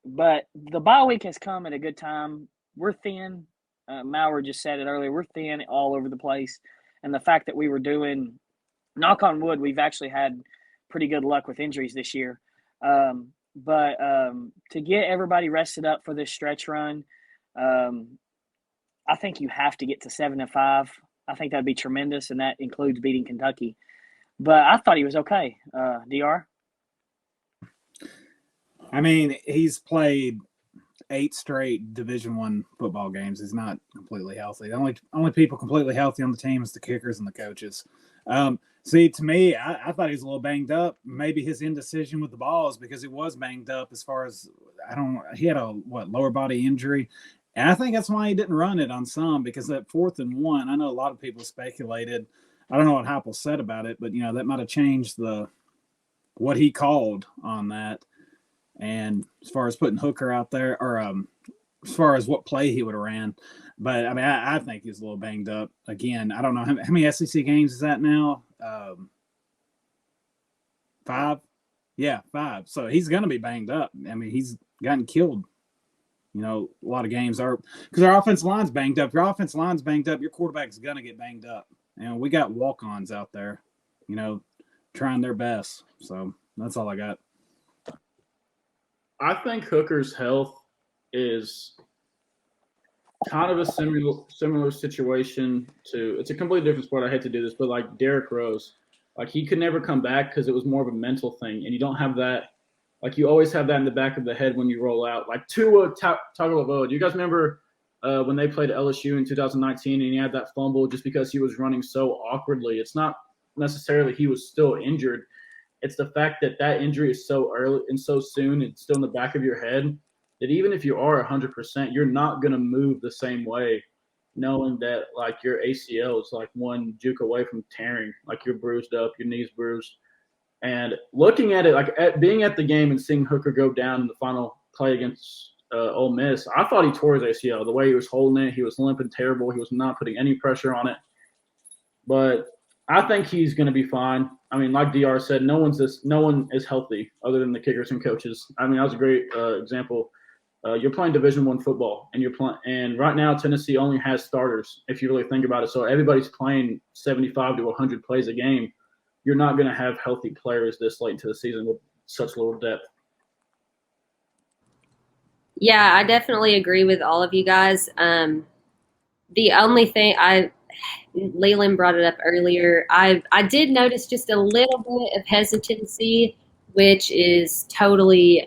but the bye week has come at a good time. We're thin. Maurer just said it earlier. We're thin all over the place, and the fact that we were doing, knock on wood, we've actually had pretty good luck with injuries this year. But to get everybody rested up for this stretch run, I think you have to get to 7-5. I think that'd be tremendous, and that includes beating Kentucky. But I thought he was okay. DR? I mean, he's played 8 straight Division I football games. He's not completely healthy. The only people completely healthy on the team is the kickers and the coaches. See, to me, I thought he was a little banged up. Maybe his indecision with the ball is because he was banged up as far as, he had a lower body injury. And I think that's why he didn't run it on some, because that 4th and 1, I know a lot of people speculated. I don't know what Heupel said about it, but, that might have changed what he called on that. And as far as putting Hooker out there, or as far as what play he would have ran. But, I mean, I think he's a little banged up. Again, I don't know. How many SEC games is that now? 5? Yeah, 5. So he's going to be banged up. I mean, he's gotten killed. A lot of games are because our offensive line's banged up. Your offensive line's banged up. Your quarterback's going to get banged up. And we got walk-ons out there, trying their best. So that's all I got. I think Hooker's health is kind of a similar situation to – it's a completely different sport. I hate to do this, but like Derrick Rose. Like, he could never come back because it was more of a mental thing. And you don't have that – like, you always have that in the back of the head when you roll out. Like, Tua Tagovailoa. Do you guys remember when they played LSU in 2019 and he had that fumble just because he was running so awkwardly? It's not necessarily he was still injured. It's the fact that injury is so early and so soon, it's still in the back of your head, that even if you are 100%, you're not going to move the same way, knowing that, like, your ACL is like one juke away from tearing. Like, you're bruised up, your knee's bruised. And looking at it, like, being at the game and seeing Hooker go down in the final play against Ole Miss, I thought he tore his ACL. The way he was holding it, he was limping terrible. He was not putting any pressure on it. But I think he's going to be fine. I mean, like DR said, no one is healthy other than the kickers and coaches. I mean, that was a great example. You're playing Division I football, and right now Tennessee only has starters, if you really think about it. So everybody's playing 75 to 100 plays a game. You're not going to have healthy players this late into the season with such little depth. Yeah, I definitely agree with all of you guys. The only thing Leland brought it up earlier. I did notice just a little bit of hesitancy, which is totally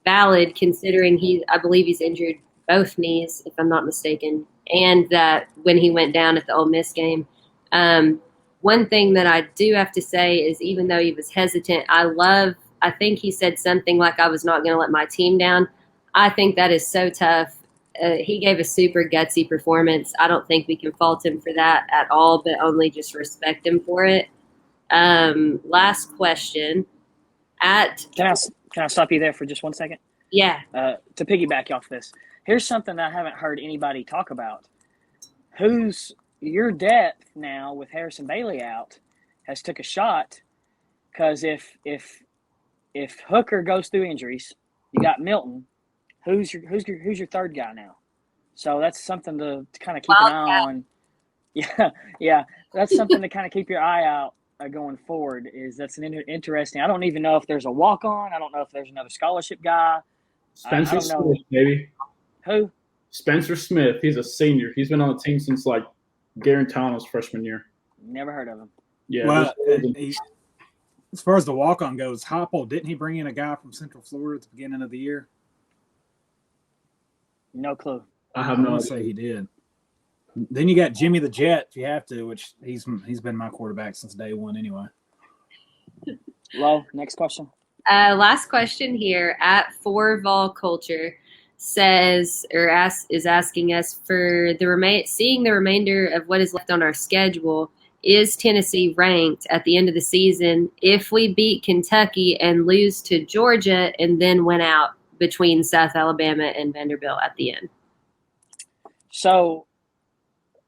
valid considering I believe he's injured both knees, if I'm not mistaken, and that when he went down at the Ole Miss game. One thing that I do have to say is, even though he was hesitant, I think he said something like, I was not going to let my team down. I think that is so tough. He gave a super gutsy performance. I don't think we can fault him for that at all, but only just respect him for it. Last question. at Can I stop you there for just 1 second? yeah. To piggyback off this, here's something that I haven't heard anybody talk about. Who's your depth now with Harrison Bailey out has took a shot, because if Hooker goes through injuries, you got Milton. Who's your third guy now? So that's something to kind of keep an eye on. Yeah, that's something to kind of keep your eye out going forward. That's an interesting. I don't even know if there's a walk on. I don't know if there's another scholarship guy. Spencer I don't know. Smith, maybe. Who? Spencer Smith. He's a senior. He's been on the team since like Guarantano's freshman year. Never heard of him. Yeah. Well, as far as the walk-on goes, Hopple, didn't he bring in a guy from Central Florida at the beginning of the year? No clue. I have no I idea. say he did. Then you got Jimmy the Jet, if you have to, which he's been my quarterback since day one anyway. Lo, next question. Last question here at For Vol Culture says is asking us for seeing the remainder of what is left on our schedule. Is Tennessee ranked at the end of the season if we beat Kentucky and lose to Georgia and then win out between South Alabama and Vanderbilt at the end? So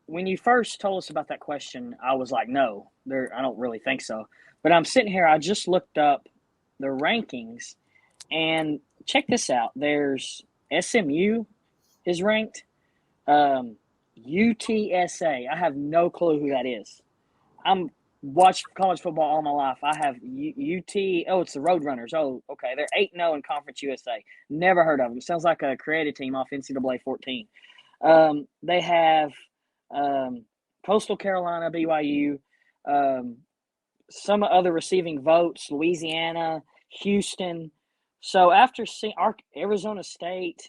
when you first told us about that question, I was like, no, I don't really think so. But I'm sitting here, I just looked up the rankings, and check this out. There's SMU is ranked. UTSA, I have no clue who that is. I'm watched college football all my life. I have UT. Oh, it's the Roadrunners. Oh, okay. They're 8-0 in Conference USA. Never heard of them. It sounds like a creative team off NCAA 14. They have Coastal Carolina, BYU, some other receiving votes, Louisiana, Houston. So after seeing Arizona State,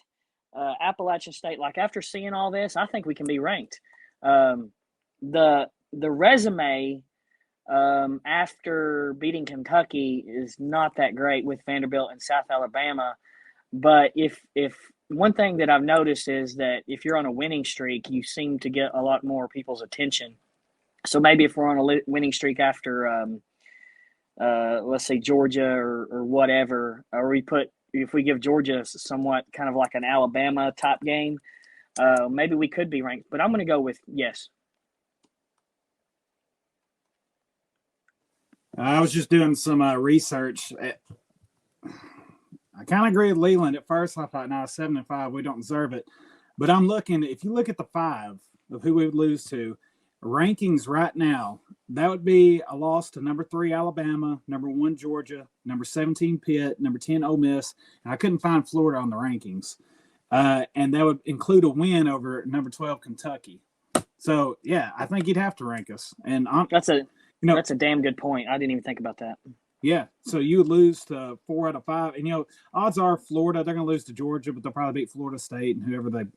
Appalachian State, like after seeing all this, I think we can be ranked. The resume after beating Kentucky is not that great with Vanderbilt and South Alabama. But if one thing that I've noticed is that if you're on a winning streak, you seem to get a lot more people's attention. So maybe if we're on a winning streak after, let's say Georgia or whatever, or if we give Georgia somewhat kind of like an Alabama type game, maybe we could be ranked. But I'm going to go with yes. I was just doing some research. I kind of agree with Leland. At first, I thought, 7-5, we don't deserve it. But I'm looking, if you look at the 5 of who we would lose to, rankings right now, that would be a loss to number 3 Alabama, number 1 Georgia, number 17 Pitt, number 10 Ole Miss, and I couldn't find Florida on the rankings. And that would include a win over number 12 Kentucky. So, yeah, I think you'd have to rank us. And that's a damn good point. I didn't even think about that. Yeah, so you would lose to 4 out of 5. And, odds are Florida, they're going to lose to Georgia, but they'll probably beat Florida State and whoever their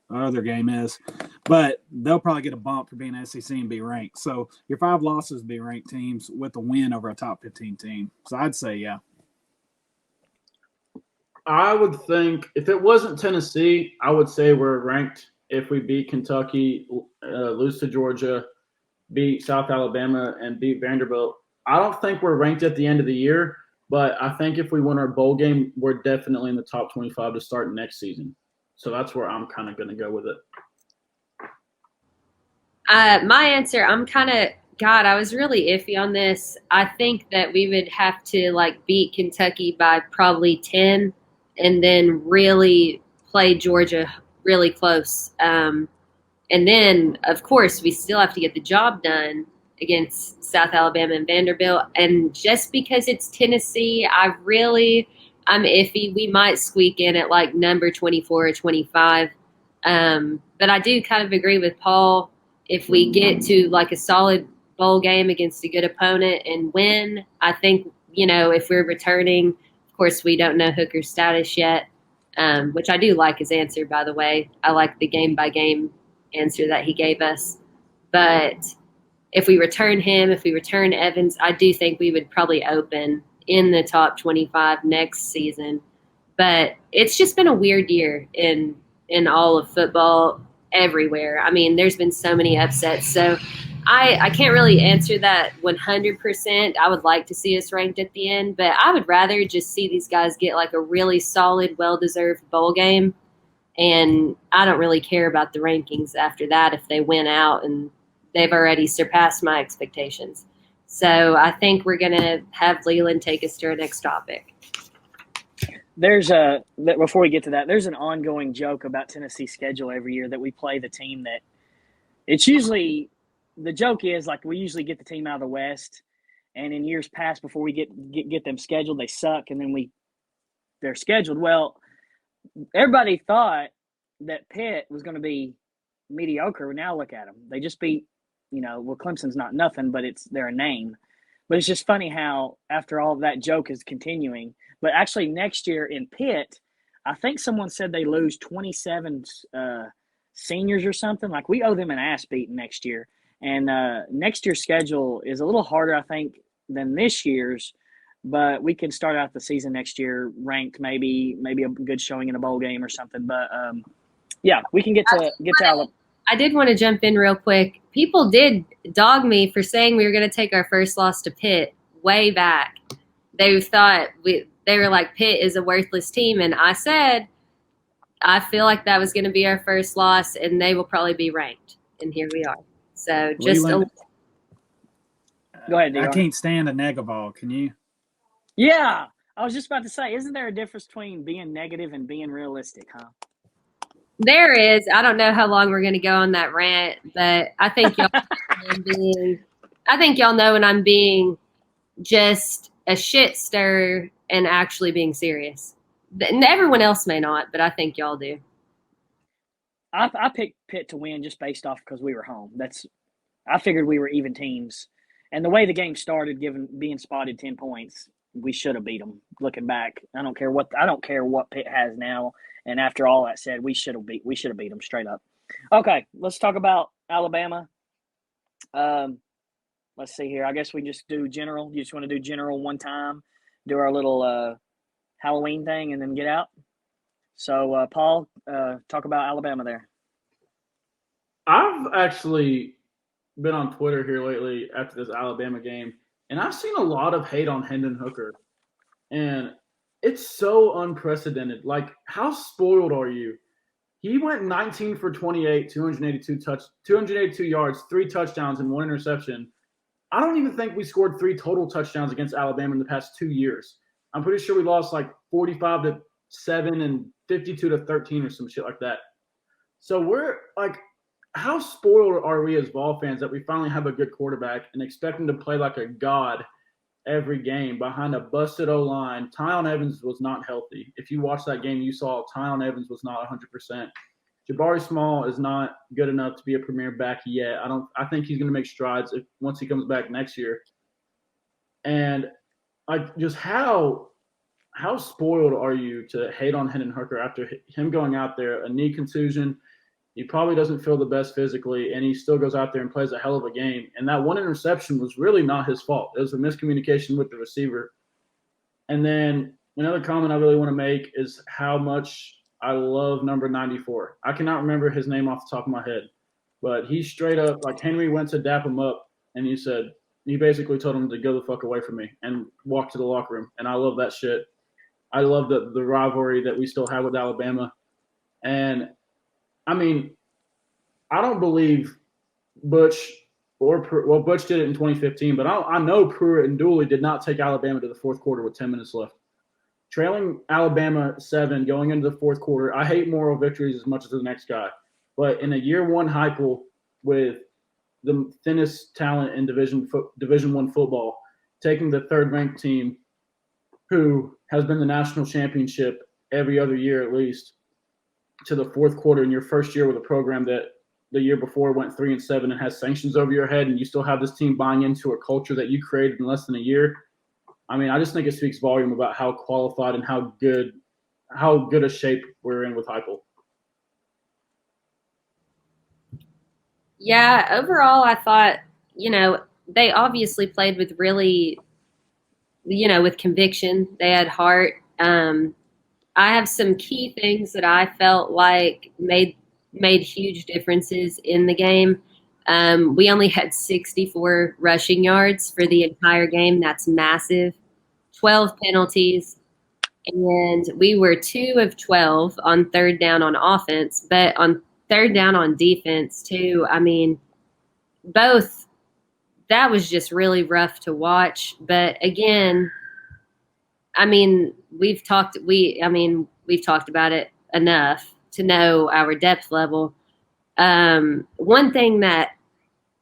other game is. But they'll probably get a bump for being SEC and be ranked. So your 5 losses would be ranked teams with a win over a top 15 team. So I'd say, yeah. I would think if it wasn't Tennessee, I would say we're ranked if we beat Kentucky, lose to Georgia, beat South Alabama, and beat Vanderbilt. I don't think we're ranked at the end of the year, but I think if we win our bowl game, we're definitely in the top 25 to start next season. So that's where I'm kind of going to go with it. My answer, I was really iffy on this. I think that we would have to beat Kentucky by probably 10 and then really play Georgia really close. And then, of course, we still have to get the job done against South Alabama and Vanderbilt. And just because it's Tennessee, I'm iffy. We might squeak in at number 24 or 25. But I do kind of agree with Paul. If we get to a solid bowl game against a good opponent and win, I think, if we're returning, of course, we don't know Hooker's status yet, which I do like his answer, by the way. I like the game-by-game answer that he gave us. But if we return him, if we return Evans, I do think we would probably open in the top 25 next season. But it's just been a weird year in all of football everywhere. I mean, there's been so many upsets. So I can't really answer that 100%. I would like to see us ranked at the end, but I would rather just see these guys get like a really solid, well-deserved bowl game. And I don't really care about the rankings after that if they win out and they've already surpassed my expectations. So I think we're going to have Leland take us to our next topic. Before we get to that, there's an ongoing joke about Tennessee's schedule every year that we play the team that it's usually the joke is like we usually get the team out of the West, and in years past before we get them scheduled, they suck, and then they're scheduled. Well, everybody thought that Pitt was going to be mediocre. Now look at them; they just beat, Clemson's not nothing, but they're a name. But it's just funny how after all of that joke is continuing. But actually next year in Pitt, I think someone said they lose 27 seniors or something. Like we owe them an ass beating next year. And next year's schedule is a little harder, I think, than this year's. But we can start out the season next year ranked, maybe a good showing in a bowl game or something. But yeah, we can get to Alabama. I did want to jump in real quick. People did dog me for saying we were going to take our first loss to Pitt way back. They thought they were like, Pitt is a worthless team. And I said, I feel like that was going to be our first loss and they will probably be ranked. And here we are. So just Go ahead, DR. I can't stand a negaball. Can you? Yeah. I was just about to say, isn't there a difference between being negative and being realistic, huh? There is. I don't know how long we're going to go on that rant, but I think y'all know when I'm being just a shit stir and actually being serious. And everyone else may not, but I think y'all do. I picked Pitt to win just based off because we were home. I figured we were even teams, and the way the game started, being spotted 10 points, we should have beat them. Looking back, I don't care what Pitt has now. And after all that said, we should have beat them straight up. Okay, let's talk about Alabama. Let's see here. I guess we just do general. You just want to do general one time, do our little Halloween thing, and then get out. So, Paul, talk about Alabama there. I've actually been on Twitter here lately after this Alabama game, and I've seen a lot of hate on Hendon Hooker. And it's so unprecedented. Like, how spoiled are you? He went 19 for 28, 282 yards, 3 touchdowns, and 1 interception. I don't even think we scored 3 total touchdowns against Alabama in the past 2 years. I'm pretty sure we lost like 45-7 and 52-13 or some shit like that. So we're like, how spoiled are we as Vol fans that we finally have a good quarterback and expect him to play like a god every game behind a busted O-line? Tyon Evans was not healthy. If you watched that game, you saw Tyon Evans was not 100%. Jabari Small is not good enough to be a premier back yet. I think he's going to make strides once he comes back next year. And just how spoiled are you to hate on Hendon Hooker after him going out there, a knee contusion? He probably doesn't feel the best physically, and he still goes out there and plays a hell of a game. And that 1 interception was really not his fault. It was a miscommunication with the receiver. And then another comment I really want to make is how much I love number 94. I cannot remember his name off the top of my head, but he straight up, like Henry went to dap him up, and he basically told him to go the fuck away from me and walk to the locker room. And I love that shit. I love the rivalry that we still have with Alabama. And I mean, I don't believe Butch Butch did it in 2015, but I know Pruitt and Dooley did not take Alabama to the fourth quarter with 10 minutes left. Trailing Alabama 7 going into the fourth quarter, I hate moral victories as much as the next guy. But in a year one Heupel with the thinnest talent in Division I football, taking the third-ranked team who has been the national championship every other year at least to the fourth quarter in your first year with a program that the year before went 3-7 and has sanctions over your head, and you still have this team buying into a culture that you created in less than a year. I mean, I just think it speaks volume about how qualified and how good a shape we're in with Heupel. Yeah, overall, I thought, they obviously played with really, with conviction. They had heart. I have some key things that I felt like made huge differences in the game. We only had 64 rushing yards for the entire game. That's massive. 12 penalties. And we were 2 of 12 on third down on offense, but on third down on defense too. I mean, both, that was just really rough to watch. But again, I mean, we've talked about it enough to know our depth level. One thing that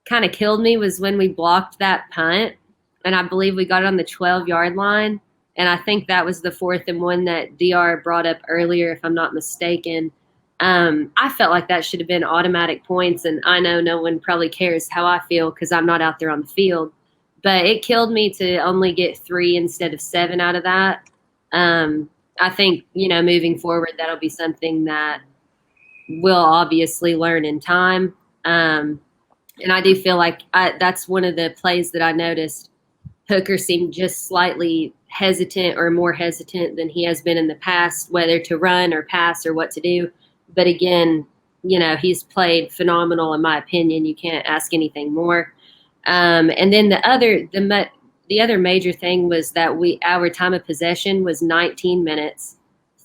kind of killed me was when we blocked that punt, and I believe we got it on the 12-yard line. And I think that was the 4th and 1 that DR brought up earlier, if I'm not mistaken. I felt like that should have been automatic points, and I know no one probably cares how I feel because I'm not out there on the field. But it killed me to only get 3 instead of 7 out of that. I think, moving forward, that'll be something that we'll obviously learn in time. And I do feel like that's one of the plays that I noticed. Hooker seemed just slightly hesitant or more hesitant than he has been in the past, whether to run or pass or what to do. But again, he's played phenomenal in my opinion. You can't ask anything more. And then the other major thing was that our time of possession was 19 minutes,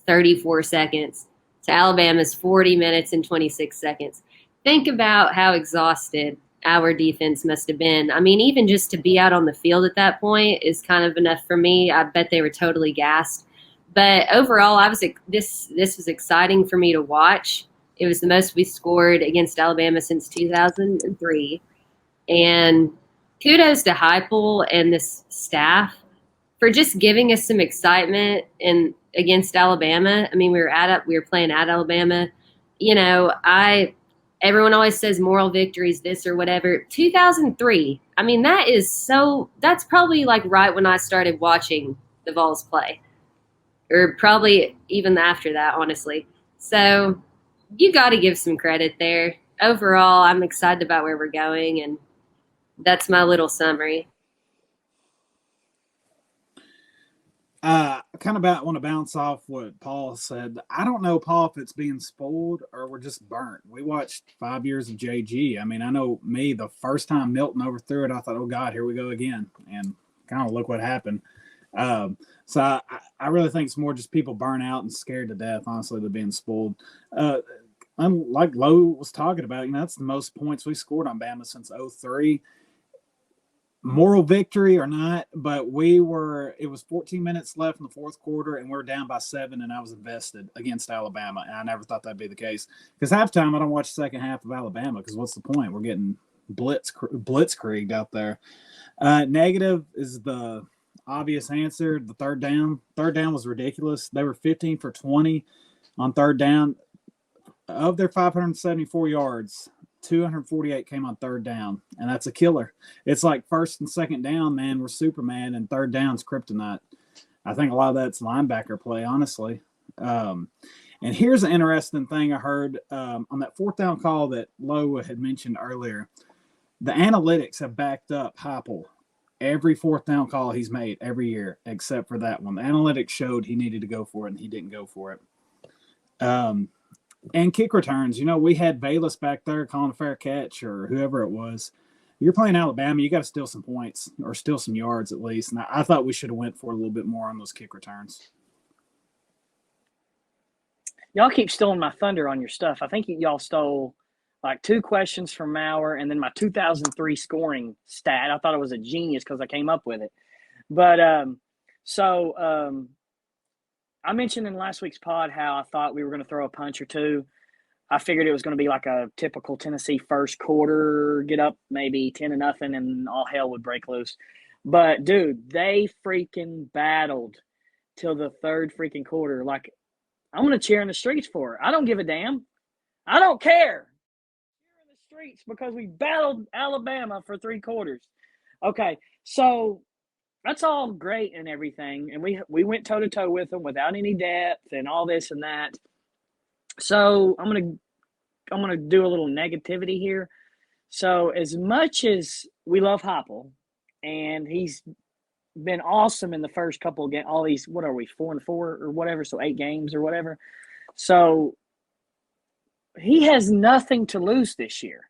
34 seconds to Alabama's 40 minutes and 26 seconds. Think about how exhausted our defense must have been. I mean, even just to be out on the field at that point is kind of enough for me. I bet they were totally gassed. But overall, this was exciting for me to watch. It was the most we scored against Alabama since 2003. And kudos to Heupel and this staff for just giving us some excitement against Alabama. I mean, we were playing at Alabama. Everyone always says moral victories, this or whatever. 2003. I mean, that's probably like right when I started watching the Vols play, or probably even after that, honestly. So you got to give some credit there. Overall, I'm excited about where we're going, and that's my little summary. I kind of want to bounce off what Paul said. I don't know, Paul, if it's being spoiled or we're just burnt. We watched 5 years of JG. I mean, I know me, the first time Milton overthrew it, I thought, oh, God, here we go again. And kind of look what happened. So I really think it's more just people burn out and scared to death, honestly, than being spoiled. Like Lowe was talking about, that's the most points we scored on Bama since 2003. Moral victory or not, but it was 14 minutes left in the fourth quarter and we're down by 7, and I was invested against Alabama, and I never thought that'd be the case because halftime I don't watch the second half of Alabama because what's the point? We're getting blitzkrieged out there. Negative is the obvious answer. The third down was ridiculous. They were 15 for 20 on third down. Of their 574 yards, 248 came on third down, and that's a killer. It's like first and second down, man, we're Superman, and third down's kryptonite. I think a lot of that's linebacker play, honestly. And here's an interesting thing I heard on that fourth down call that Lowe had mentioned earlier. The analytics have backed up Heupel every fourth down call he's made every year, except for that one. The analytics showed he needed to go for it, and he didn't go for it. And kick returns, we had Bayless back there calling a fair catch or whoever it was. You're playing Alabama, you got to steal some points or steal some yards at least. And I thought we should have went for a little bit more on those kick returns. Y'all keep stealing my thunder on your stuff. I think y'all stole like 2 questions from Maurer and then my 2003 scoring stat. I thought it was a genius because I came up with it. But I mentioned in last week's pod how I thought we were going to throw a punch or two. I figured it was going to be like a typical Tennessee first quarter, get up maybe 10-0, and all hell would break loose. But, dude, they freaking battled till the third freaking quarter. Like, I'm going to cheer in the streets for it. I don't give a damn. I don't care. Cheer in the streets because we battled Alabama for 3 quarters. Okay, so that's all great and everything, and we went toe-to-toe with them without any depth and all this and that. So I'm gonna do a little negativity here. So as much as we love Heupel, and he's been awesome in the first couple of games, all these, what are we, 4-4 or whatever, so 8 games or whatever. So he has nothing to lose this year,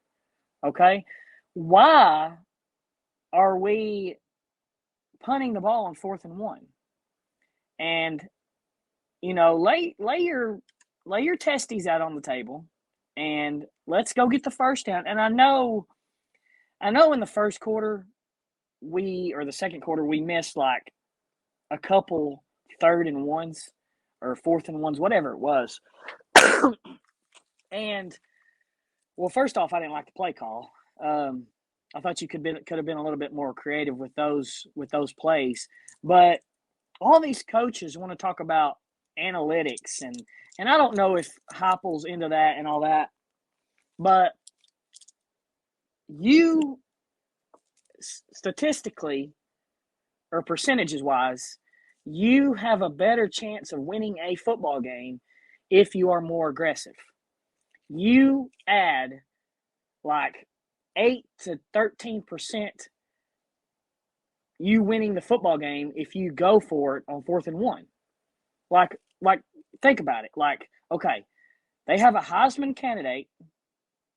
okay? why are we punting the ball on 4th and 1? And, lay your testes out on the table and let's go get the first down. And I know in the first quarter or the second quarter, we missed like a couple 3rd and 1s or 4th and 1s, whatever it was. And, well, first off, I didn't like the play call. I thought you could have been a little bit more creative with those plays. But all these coaches want to talk about analytics, and I don't know if Heupel's into that and all that. But you statistically or percentages wise, you have a better chance of winning a football game if you are more aggressive. You add like 8 to 13% you winning the football game if you go for it on 4th and 1. Like think about it. Like, okay, they have a Heisman candidate.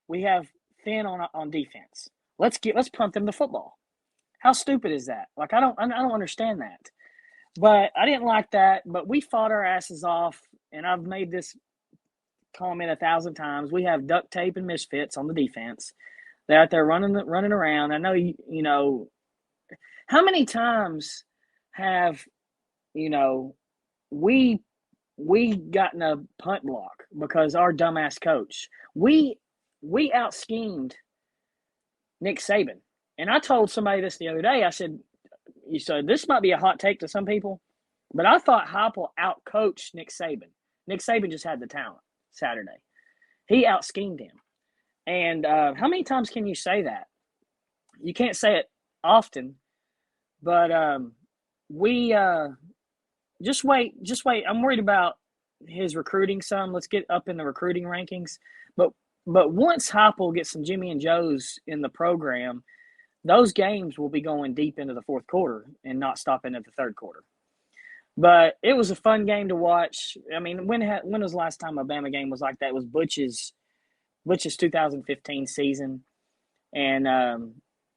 We have thin on defense. Let's punt them the football. How stupid is that? Like, I don't understand that. But I didn't like that. But we fought our asses off, and I've made this comment 1,000 times. We have duct tape and misfits on the defense. They're out there running around. I know you know how many times have we gotten a punt block because our dumbass coach. We out-schemed Nick Saban. And I told somebody this the other day. I said, this might be a hot take to some people, but I thought Heupel out-coached Nick Saban. Nick Saban just had the talent Saturday. He out-schemed him. And how many times can you say that? You can't say it often, but we just wait. I'm worried about his recruiting some. Let's get up in the recruiting rankings. But once Heupel gets some Jimmy and Joes in the program, those games will be going deep into the 4th quarter and not stopping at the 3rd quarter. But it was a fun game to watch. I mean, when was the last time a Bama game was like that? It was Butch's 2015 season. And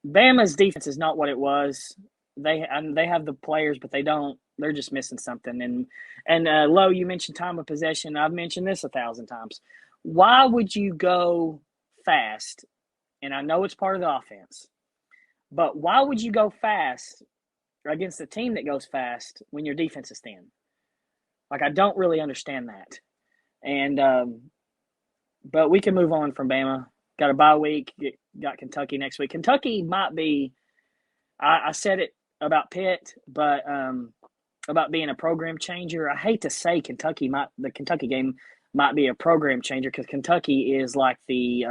Bama's defense is not what it was. They have the players, but they don't. They're just missing something. And Lo, you mentioned time of possession. I've mentioned this 1,000 times. Why would you go fast? And I know it's part of the offense. But why would you go fast against a team that goes fast when your defense is thin? Like, I don't really understand that. And but we can move on from Bama. Got a bye week. Got Kentucky next week. Kentucky might be I said it about Pitt, but about being a program changer. I hate to say the Kentucky game might be a program changer because Kentucky is like the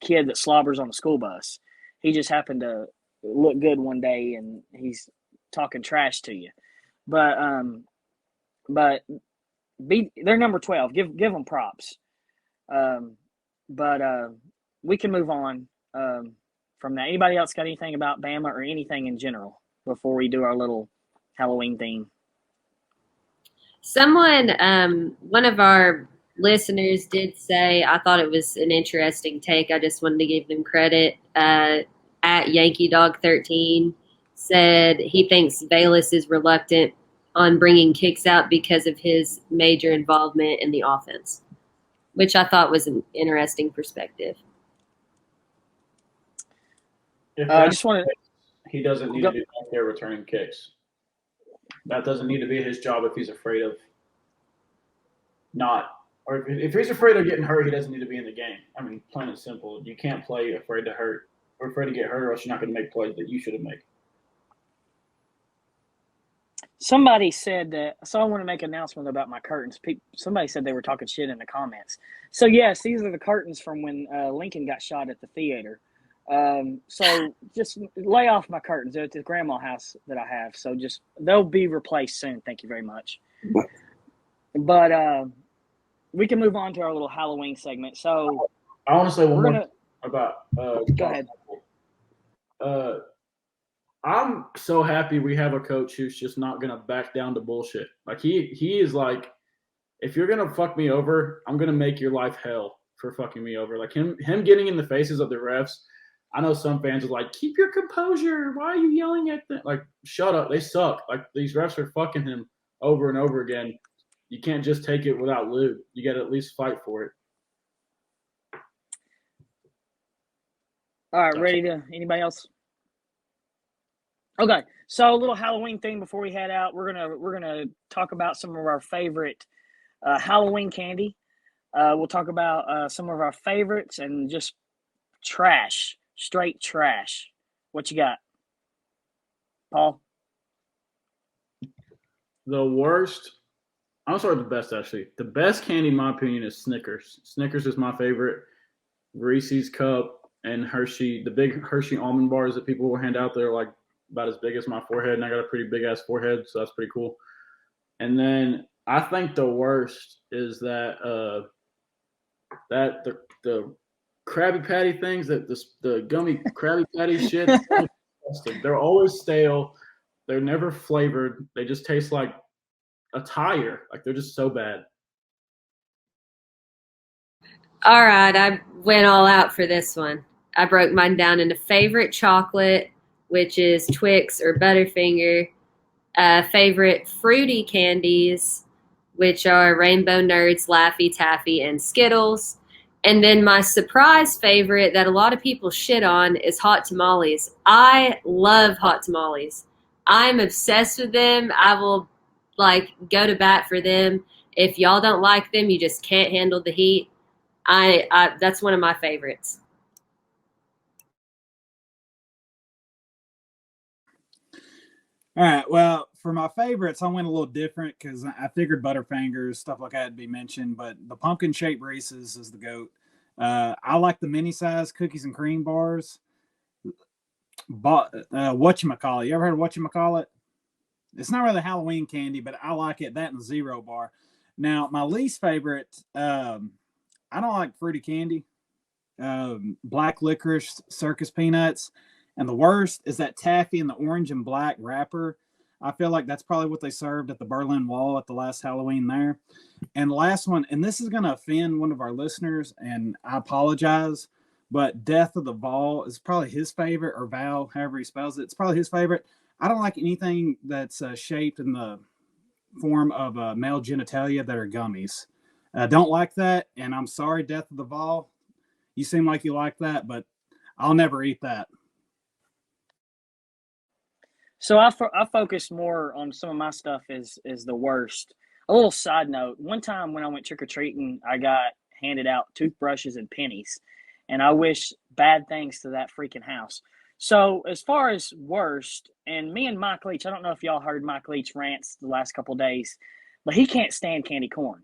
kid that slobbers on the school bus. He just happened to look good one day and he's talking trash to you. But they're number 12. Give them props. But we can move on from that. Anybody else got anything about Bama or anything in general before we do our little Halloween theme? Someone, one of our listeners did say, I thought it was an interesting take. I just wanted to give them credit. At Yankee Dog 13 said he thinks Bayless is reluctant on bringing kicks out because of his major involvement in the offense, which I thought was an interesting perspective. I just wanted. He doesn't need to be back there returning kicks. That doesn't need to be his job if he's afraid of not, or if he's afraid of getting hurt, he doesn't need to be in the game. I mean, plain and simple. You can't play afraid to hurt or afraid to get hurt, or else you're not going to make plays that you should have made. Somebody said that, so I want to make an announcement about my curtains. Somebody said they were talking shit in the comments. So, yes, these are the curtains from when Lincoln got shot at the theater. So just lay off my curtains. They're at the grandma house that I have. So they'll be replaced soon. Thank you very much. But we can move on to our little Halloween segment. So I want to say one more about go ahead. I'm so happy we have a coach who's just not gonna back down to bullshit. Like he is like, if you're gonna fuck me over, I'm gonna make your life hell for fucking me over. Like him getting in the faces of the refs. I know some fans are like, keep your composure. Why are you yelling at them? Like, shut up. They suck. Like, these refs are fucking him over and over again. You can't just take it without lube. You got to at least fight for it. All right, ready to anybody else? Okay, so a little Halloween thing before we head out. We're gonna talk about some of our favorite Halloween candy. We'll talk about some of our favorites and just trash, straight trash. What you got, Paul? The worst. I'm sorry, the best actually. The best candy, in my opinion, is Snickers. Snickers is my favorite. Reese's Cup and Hershey, the big Hershey almond bars that people will hand out there, like about as big as my forehead, and I got a pretty big ass forehead, so that's pretty cool. And then I think the worst is that the Krabby Patty things, that the gummy Krabby Patty shit. They're always stale. They're never flavored. They just taste like a tire. Like, they're just so bad. All right, I went all out for this one. I broke mine down into favorite chocolate, which is Twix or Butterfinger. Favorite fruity candies, which are Rainbow Nerds, Laffy Taffy, and Skittles. And then my surprise favorite that a lot of people shit on is hot tamales. I love hot tamales. I'm obsessed with them. I will go to bat for them. If y'all don't like them, you just can't handle the heat. I that's one of my favorites. All right. Well, for my favorites, I went a little different because I figured Butterfingers, stuff like that, would be mentioned. But the pumpkin-shaped Reese's is the GOAT. I like the mini-size cookies and cream bars. Whatchamacallit. You ever heard of whatchamacallit? It's not really Halloween candy, but I like it. That and the Zero Bar. Now, my least favorite, I don't like fruity candy. Black licorice, circus peanuts. And the worst is that taffy in the orange and black wrapper. I feel like that's probably what they served at the Berlin Wall at the last Halloween there. And the last one, and this is going to offend one of our listeners, and I apologize, but Death of the Vol is probably his favorite, or Val, however he spells it. It's probably his favorite. I don't like anything that's shaped in the form of male genitalia that are gummies. I don't like that, and I'm sorry, Death of the Vol. You seem like you like that, but I'll never eat that. So I focus more on some of my stuff is the worst. A little side note: one time when I went trick or treating, I got handed out toothbrushes and pennies, and I wish bad things to that freaking house. So as far as worst, and me and Mike Leach, I don't know if y'all heard Mike Leach rants the last couple of days, but he can't stand candy corn.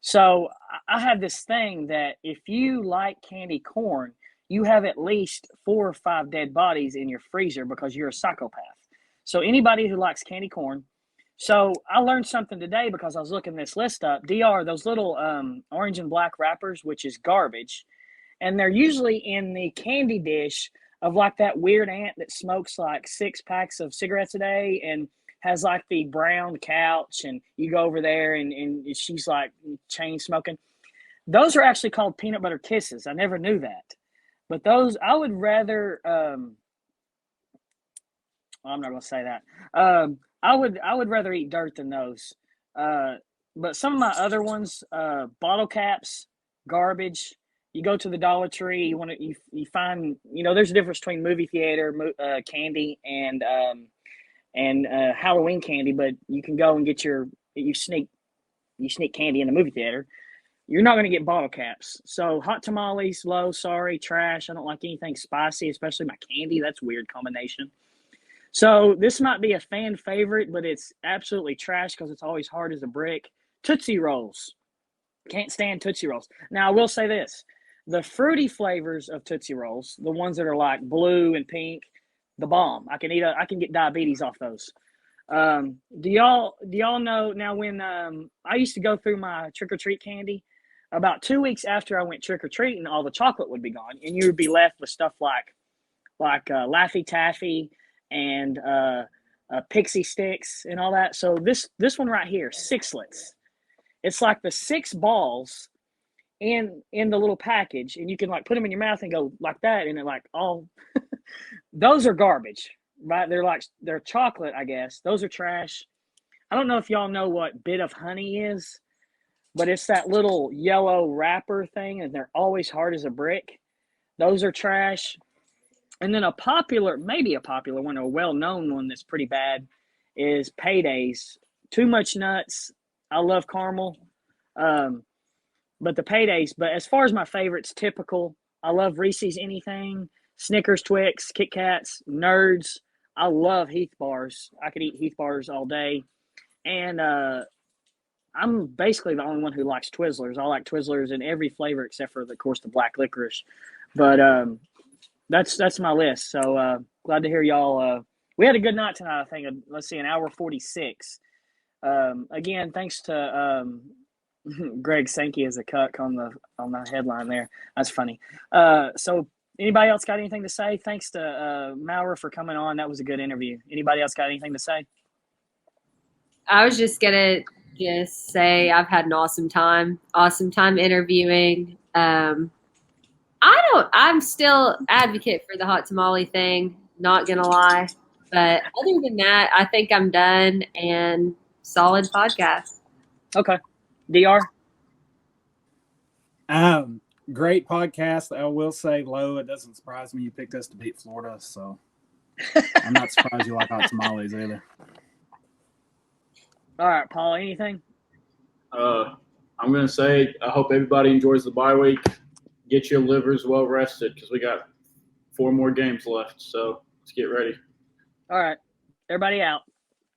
So I have this thing that if you like candy corn, you have at least 4 or 5 dead bodies in your freezer because you're a psychopath. So anybody who likes candy corn. So I learned something today because I was looking this list up. DR, those little orange and black wrappers, which is garbage, and they're usually in the candy dish of like that weird aunt that smokes like 6 packs of cigarettes a day and has like the brown couch, and you go over there and she's like chain smoking. Those are actually called peanut butter kisses. I never knew that. But those, I would rather, I'm not going to say that. I would rather eat dirt than those. But some of my other ones, bottle caps, garbage. You go to the Dollar Tree, you find, there's a difference between movie theater candy and Halloween candy, but you can go and get you sneak candy in the movie theater. You're not going to get bottle caps. So hot tamales, low, sorry, trash. I don't like anything spicy, especially my candy. That's a weird combination. So this might be a fan favorite, but it's absolutely trash because it's always hard as a brick. Tootsie Rolls. Can't stand Tootsie Rolls. Now, I will say this. The fruity flavors of Tootsie Rolls, the ones that are like blue and pink, the bomb. I can get diabetes off those. Do y'all know now when I used to go through my trick-or-treat candy, about 2 weeks after I went trick-or-treating, all the chocolate would be gone, and you would be left with stuff like Laffy Taffy and Pixie Sticks and all that. So this one right here, Sixlets. It's like the 6 balls in the little package, and you can like put them in your mouth and go like that, and it like all those are garbage, right? They're chocolate, I guess. Those are trash. I don't know if y'all know what Bit of Honey is, but it's that little yellow wrapper thing, and they're always hard as a brick. Those are trash. And then maybe a popular one, a well-known one that's pretty bad, is Paydays. Too much nuts. I love caramel. But the Paydays. But as far as my favorites, typical, I love Reese's Anything, Snickers, Twix, Kit Kats, Nerds. I love Heath bars. I could eat Heath bars all day. And I'm basically the only one who likes Twizzlers. I like Twizzlers in every flavor except for, of course, the black licorice. But that's my list. So glad to hear y'all. We had a good night tonight, I think. Let's see, an hour 46. Again, thanks to Greg Sankey as a cuck on the headline there. That's funny. So anybody else got anything to say? Thanks to Maurer for coming on. That was a good interview. Anybody else got anything to say? I was just gonna say I've had an awesome time interviewing. I'm still advocate for the hot tamale thing, not gonna lie. But other than that, I think I'm done, and solid podcast. Okay. DR? Great podcast. I will say, Lo, it doesn't surprise me you picked us to beat Florida, so I'm not surprised you like hot tamales either. All right, Paul, anything? I'm going to say I hope everybody enjoys the bye week. Get your livers well rested because we got 4 more games left, so let's get ready. All right. Everybody out.